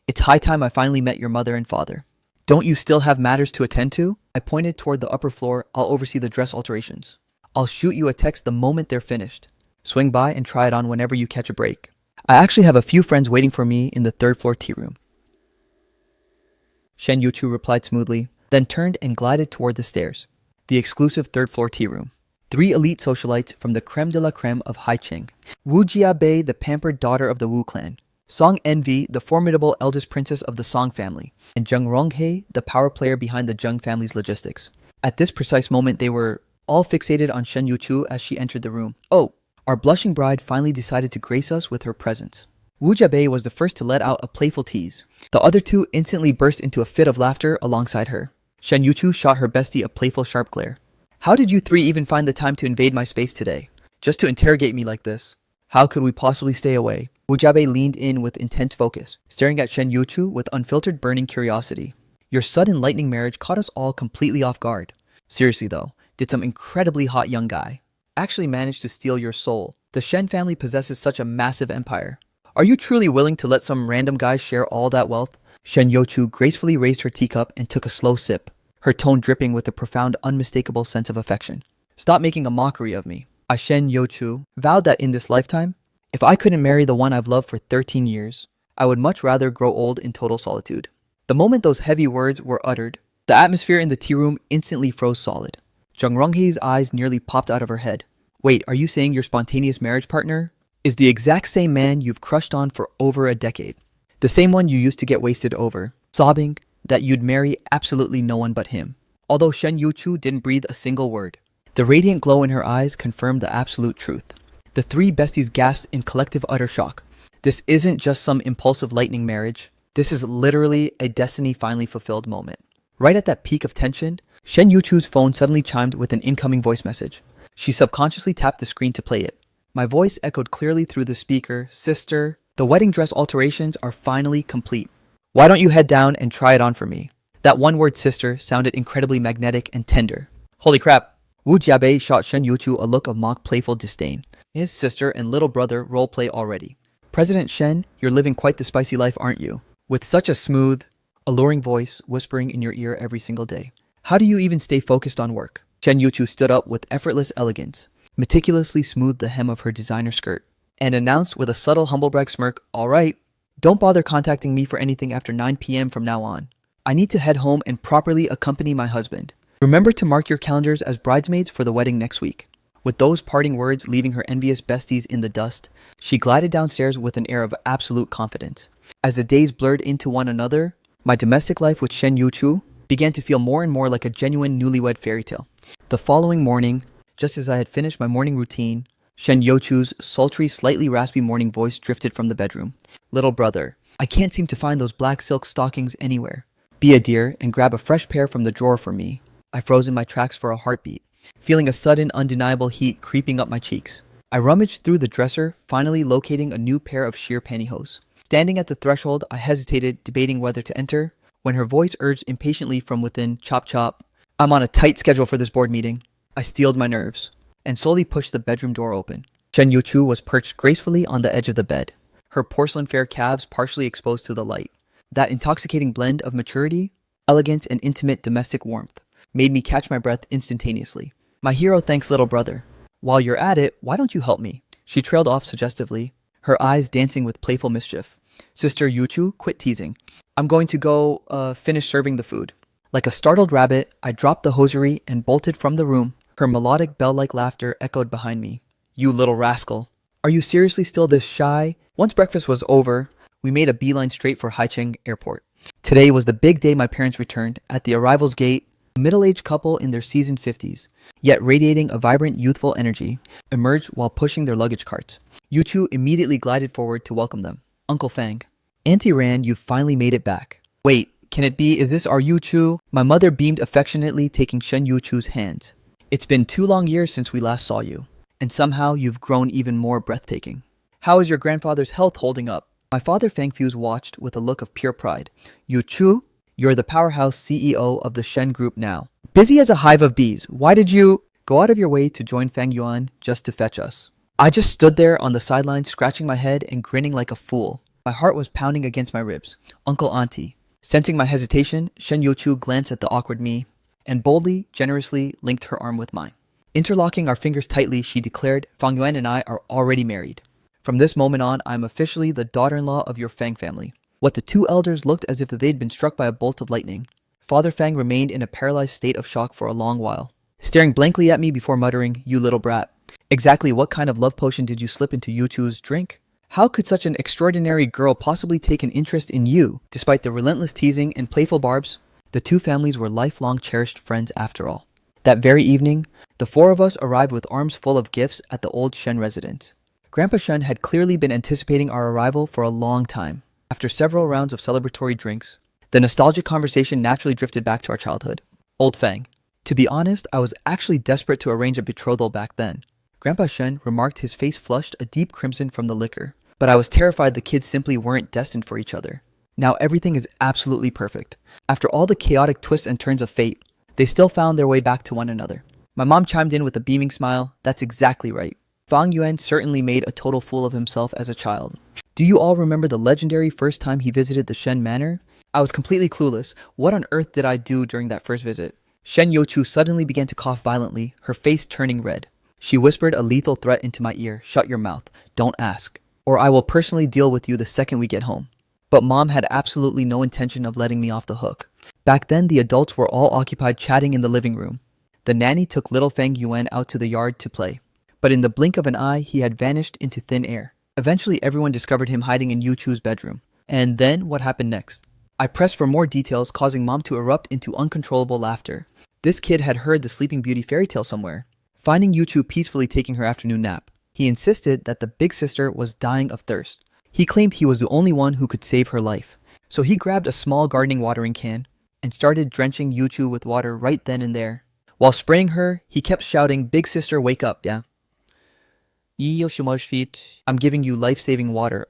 It's high time I finally met your mother and father." "Don't you still have matters to attend to?" I pointed toward the upper floor. "I'll oversee the dress alterations. I'll shoot you a text the moment they're finished. Swing by and try it on whenever you catch a break. I actually have a few friends waiting for me in the third-floor tea room." Shen Yuchu replied smoothly, then turned and glided toward the stairs. The exclusive third-floor tea room. 3 elite socialites from the creme de la creme of Haiqing. Wu Jiabei, the pampered daughter of the Wu clan. Song Envy, the formidable eldest princess of the Song family. And Zheng Ronghei, the power player behind the Zheng family's logistics. At this precise moment, they were all fixated on Shen Yuchu as she entered the room. Oh, our blushing bride finally decided to grace us with her presence. Wu Jiabei was the first to let out a playful tease. The other 2 instantly burst into a fit of laughter alongside her. Shen Yuchu shot her bestie a playful sharp glare. "How did you 3 even find the time to invade my space today? Just to interrogate me like this? How could we possibly stay away?" Wu Jiabei leaned in with intense focus, staring at Shen Yuchu with unfiltered burning curiosity. "Your sudden lightning marriage caught us all completely off guard. Seriously though, did some incredibly hot young guy actually manage to steal your soul? The Shen family possesses such a massive empire. Are you truly willing to let some random guy share all that wealth?" Shen Yuchu gracefully raised her teacup and took a slow sip, her tone dripping with a profound, unmistakable sense of affection. "Stop making a mockery of me. I, Shen Yuchu, vowed that in this lifetime, if I couldn't marry the one I've loved for 13 years, I would much rather grow old in total solitude." The moment those heavy words were uttered, the atmosphere in the tea room instantly froze solid. Zheng Ronghei's eyes nearly popped out of her head. "Wait, are you saying your spontaneous marriage partner is the exact same man you've crushed on for over a decade? The same one you used to get wasted over, sobbing, that you'd marry absolutely no one but him. Although Shen Yuchu didn't breathe a single word. The radiant glow in her eyes confirmed the absolute truth. The three besties gasped in collective utter shock. This isn't just some impulsive lightning marriage. This is literally a destiny finally fulfilled moment. Right at that peak of tension, Shen Yuchu's phone suddenly chimed with an incoming voice message. She subconsciously tapped the screen to play it. My voice echoed clearly through the speaker. Sister, the wedding dress alterations are finally complete. Why don't you head down and try it on for me? That one word sister sounded incredibly magnetic and tender. Holy crap. Wu Jiabei shot Shen Yuchu a look of mock playful disdain. His sister and little brother roleplay already. President Shen, you're living quite the spicy life, aren't you? With such a smooth, alluring voice whispering in your ear every single day. How do you even stay focused on work? Shen Yuchu stood up with effortless elegance, meticulously smoothed the hem of her designer skirt, and announced with a subtle humblebrag smirk, all right, don't bother contacting me for anything after 9 p.m. from now on. I need to head home and properly accompany my husband. Remember to mark your calendars as bridesmaids for the wedding next week. With those parting words leaving her envious besties in the dust, she glided downstairs with an air of absolute confidence. As the days blurred into one another, my domestic life with Shen Yuchu began to feel more and more like a genuine newlywed fairy tale. The following morning, just as I had finished my morning routine, Shen Yuchu's sultry, slightly raspy morning voice drifted from the bedroom. Little brother, I can't seem to find those black silk stockings anywhere. Be a dear and grab a fresh pair from the drawer for me. I froze in my tracks for a heartbeat, feeling a sudden, undeniable heat creeping up my cheeks. I rummaged through the dresser, finally locating a new pair of sheer pantyhose. Standing at the threshold, I hesitated, debating whether to enter, when her voice urged impatiently from within, chop chop. I'm on a tight schedule for this board meeting. I steeled my nerves, and slowly pushed the bedroom door open. Shen Yuchu was perched gracefully on the edge of the bed, her porcelain-fair calves partially exposed to the light. That intoxicating blend of maturity, elegance, and intimate domestic warmth made me catch my breath instantaneously. My hero thanks little brother. While you're at it, why don't you help me? She trailed off suggestively, her eyes dancing with playful mischief. Sister Yuchu, quit teasing. I'm going to go, finish serving the food. Like a startled rabbit, I dropped the hosiery and bolted from the room. Her melodic bell-like laughter echoed behind me. You little rascal. Are you seriously still this shy? Once breakfast was over, we made a beeline straight for Haicheng Airport. Today was the big day my parents returned. At the arrival's gate, a middle-aged couple in their seasoned 50s, yet radiating a vibrant youthful energy, emerged while pushing their luggage carts. Yuchu immediately glided forward to welcome them. Uncle Fang. Auntie Ran, you finally made it back. Wait, can it be? Is this our Yuchu? My mother beamed affectionately, taking Shen Yuchu's hands. It's been 2 long years since we last saw you, and somehow you've grown even more breathtaking. How is your grandfather's health holding up? My father Fang Fuse watched with a look of pure pride. Yuchu, you're the powerhouse CEO of the Shen Group now. Busy as a hive of bees. Why did you go out of your way to join Fang Yuan just to fetch us? I just stood there on the sidelines, scratching my head and grinning like a fool. My heart was pounding against my ribs. Uncle Auntie. Sensing my hesitation, Shen Yuchu glanced at the awkward me and boldly, generously linked her arm with mine. Interlocking our fingers tightly, she declared, Fang Yuan and I are already married. From this moment on, I am officially the daughter-in-law of your Fang family. What the two elders looked as if they'd been struck by a bolt of lightning. Father Fang remained in a paralyzed state of shock for a long while, staring blankly at me before muttering, you little brat. Exactly what kind of love potion did you slip into Yuchu's drink? How could such an extraordinary girl possibly take an interest in you? Despite the relentless teasing and playful barbs, the two families were lifelong cherished friends after all. That very evening, the 4 of us arrived with arms full of gifts at the old Shen residence. Grandpa Shen had clearly been anticipating our arrival for a long time. After several rounds of celebratory drinks, the nostalgic conversation naturally drifted back to our childhood. Old Fang. To be honest, I was actually desperate to arrange a betrothal back then. Grandpa Shen remarked, his face flushed a deep crimson from the liquor, but I was terrified the kids simply weren't destined for each other. Now everything is absolutely perfect. After all the chaotic twists and turns of fate, they still found their way back to one another. My mom chimed in with a beaming smile. That's exactly right. Fang Yuan certainly made a total fool of himself as a child. Do you all remember the legendary first time he visited the Shen Manor? I was completely clueless. What on earth did I do during that first visit? Shen Yuchu suddenly began to cough violently, her face turning red. She whispered a lethal threat into my ear. Shut your mouth. Don't ask. Or I will personally deal with you the second we get home. But Mom had absolutely no intention of letting me off the hook. Back then, the adults were all occupied chatting in the living room. The nanny took little Fang Yuan out to the yard to play. But in the blink of an eye, he had vanished into thin air. Eventually, everyone discovered him hiding in Yuchu's bedroom. And then, what happened next? I pressed for more details, causing Mom to erupt into uncontrollable laughter. This kid had heard the Sleeping Beauty fairy tale somewhere, finding Yuchu peacefully taking her afternoon nap. He insisted that the big sister was dying of thirst. He claimed he was the only one who could save her life. So he grabbed a small gardening watering can and started drenching Yuchu with water right then and there. While spraying her, he kept shouting, "Big sister, wake up, yeah? I'm giving you life-saving water,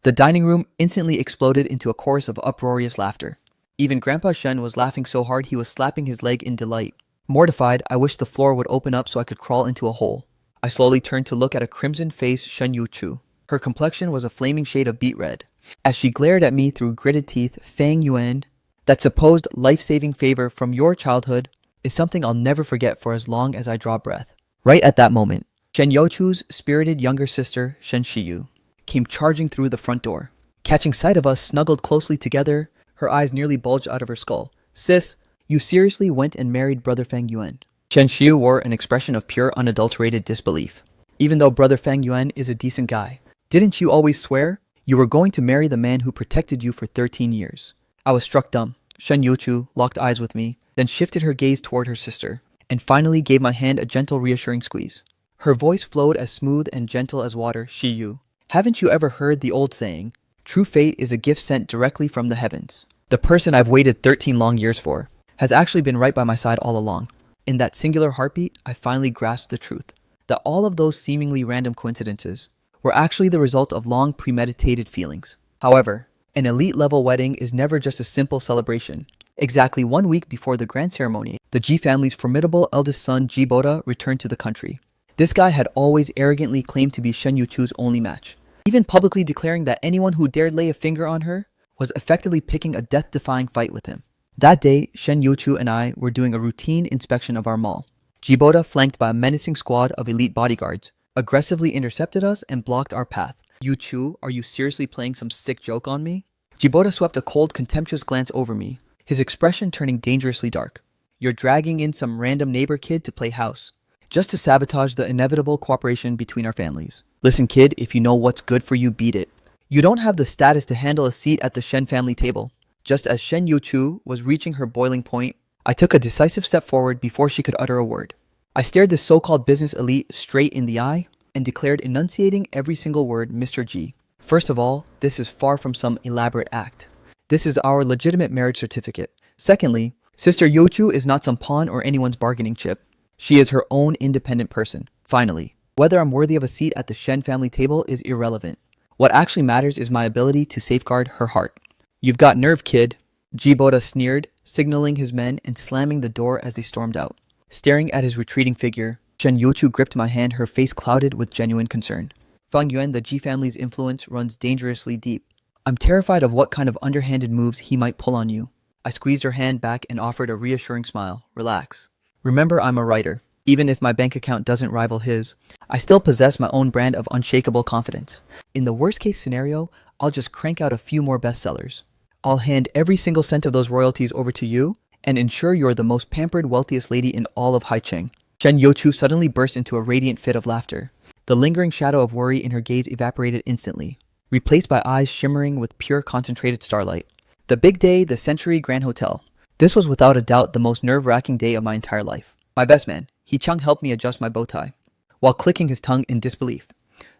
The dining room instantly exploded into a chorus of uproarious laughter. Even Grandpa Shen was laughing so hard he was slapping his leg in delight. Mortified, I wished the floor would open up so I could crawl into a hole. I slowly turned to look at a crimson-faced Shen Yuchu. Her complexion was a flaming shade of beet red. As she glared at me through gritted teeth, "Fang Yuan, that supposed life-saving favor from your childhood is something I'll never forget for as long as I draw breath." Right at that moment, Shen Youchu's spirited younger sister, Shen Shiyu, came charging through the front door. Catching sight of us snuggled closely together, her eyes nearly bulged out of her skull. "Sis, you seriously went and married Brother Fang Yuan?" Shen Shiyu wore an expression of pure unadulterated disbelief. "Even though Brother Fang Yuan is a decent guy, didn't you always swear you were going to marry the man who protected you for 13 years? I was struck dumb. Shen Yuchu locked eyes with me, then shifted her gaze toward her sister, and finally gave my hand a gentle reassuring squeeze. Her voice flowed as smooth and gentle as water. "Shiyu, haven't you ever heard the old saying, true fate is a gift sent directly from the heavens? The person I've waited 13 long years for has actually been right by my side all along." In that singular heartbeat, I finally grasped the truth, that all of those seemingly random coincidences were actually the result of long premeditated feelings. However, an elite-level wedding is never just a simple celebration. Exactly 1 week before the grand ceremony, the Ji family's formidable eldest son, Ji Boda, returned to the country. This guy had always arrogantly claimed to be Shen Yuchu's only match, even publicly declaring that anyone who dared lay a finger on her was effectively picking a death-defying fight with him. That day, Shen Yuchu and I were doing a routine inspection of our mall. Ji Boda, flanked by a menacing squad of elite bodyguards, aggressively intercepted us and blocked our path. "Yuchu, are you seriously playing some sick joke on me?" Ji Boda swept a cold, contemptuous glance over me, his expression turning dangerously dark. "You're dragging in some random neighbor kid to play house, just to sabotage the inevitable cooperation between our families. Listen, kid, if you know what's good for you, beat it. You don't have the status to handle a seat at the Shen family table." Just as Shen Yuchu was reaching her boiling point, I took a decisive step forward before she could utter a word. I stared this so-called business elite straight in the eye and declared, enunciating every single word, "Mr. Ji, first of all, this is far from some elaborate act. This is our legitimate marriage certificate. Secondly, Sister Yuchu is not some pawn or anyone's bargaining chip. She is her own independent person. Finally, whether I'm worthy of a seat at the Shen family table is irrelevant. What actually matters is my ability to safeguard her heart." "You've got nerve, kid," Ji Boda sneered, signaling his men and slamming the door as they stormed out. Staring at his retreating figure, Shen Yuchu gripped my hand, her face clouded with genuine concern. "Fang Yuan, the Ji family's influence runs dangerously deep. I'm terrified of what kind of underhanded moves he might pull on you." I squeezed her hand back and offered a reassuring smile. "Relax. Remember, I'm a writer. Even if my bank account doesn't rival his, I still possess my own brand of unshakable confidence. In the worst-case scenario, I'll just crank out a few more bestsellers. I'll hand every single cent of those royalties over to you and ensure you're the most pampered, wealthiest lady in all of Haicheng." Shen Yuchu suddenly burst into a radiant fit of laughter. The lingering shadow of worry in her gaze evaporated instantly, replaced by eyes shimmering with pure concentrated starlight. The big day, the Century Grand Hotel. This was without a doubt the most nerve-wracking day of my entire life. My best man, He Chung, helped me adjust my bow tie, while clicking his tongue in disbelief.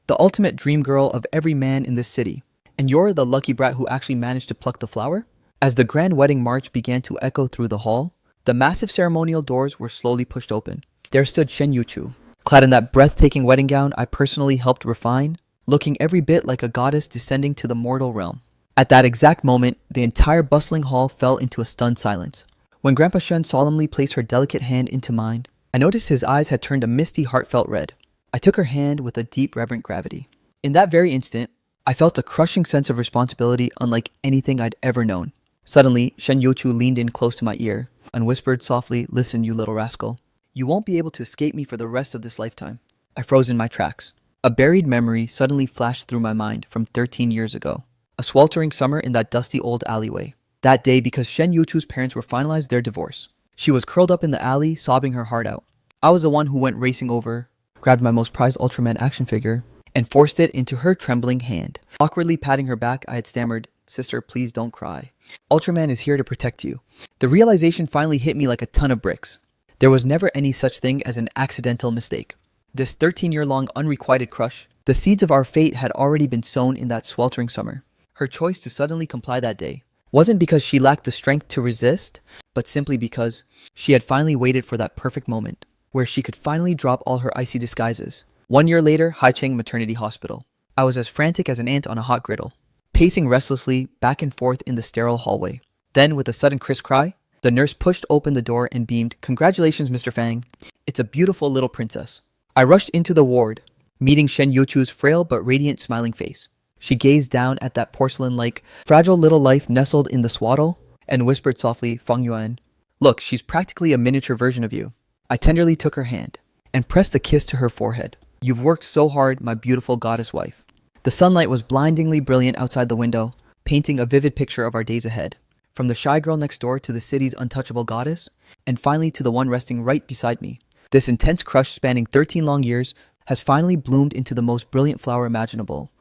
"The ultimate dream girl of every man in this city. And you're the lucky brat who actually managed to pluck the flower?" As the grand wedding march began to echo through the hall, the massive ceremonial doors were slowly pushed open. There stood Shen Yuchu, clad in that breathtaking wedding gown I personally helped refine, looking every bit like a goddess descending to the mortal realm. At that exact moment, the entire bustling hall fell into a stunned silence. When Grandpa Shen solemnly placed her delicate hand into mine, I noticed his eyes had turned a misty, heartfelt red. I took her hand with a deep, reverent gravity. In that very instant, I felt a crushing sense of responsibility unlike anything I'd ever known. Suddenly, Shen Yuchu leaned in close to my ear and whispered softly, "Listen, you little rascal. You won't be able to escape me for the rest of this lifetime." I froze in my tracks. A buried memory suddenly flashed through my mind from 13 years ago. A sweltering summer in that dusty old alleyway. That day, because Shen Yuchu's parents were finalized their divorce. She was curled up in the alley, sobbing her heart out. I was the one who went racing over, grabbed my most prized Ultraman action figure, and forced it into her trembling hand. Awkwardly patting her back, I had stammered, "Sister, please don't cry. Ultraman is here to protect you. The realization finally hit me like a ton of bricks. There was never any such thing as an accidental mistake. This 13-year-long unrequited crush, the seeds of our fate had already been sown in that sweltering summer. Her choice to suddenly comply that day wasn't because she lacked the strength to resist, but simply because she had finally waited for that perfect moment where she could finally drop all her icy disguises. 1 year later, Haicheng Maternity Hospital. I was as frantic as an ant on a hot griddle, pacing restlessly back and forth in the sterile hallway. Then, with a sudden crisp cry, the nurse pushed open the door and beamed, "Congratulations, Mr. Fang. It's a beautiful little princess." I rushed into the ward, meeting Shen Youchu's frail but radiant smiling face. She gazed down at that porcelain-like, fragile little life nestled in the swaddle and whispered softly, "Feng Yuan, look, she's practically a miniature version of you." I tenderly took her hand and pressed a kiss to her forehead. "You've worked so hard, my beautiful goddess wife." The sunlight was blindingly brilliant outside the window, painting a vivid picture of our days ahead. From the shy girl next door to the city's untouchable goddess, and finally to the one resting right beside me. This intense crush spanning 13 long years has finally bloomed into the most brilliant flower imaginable.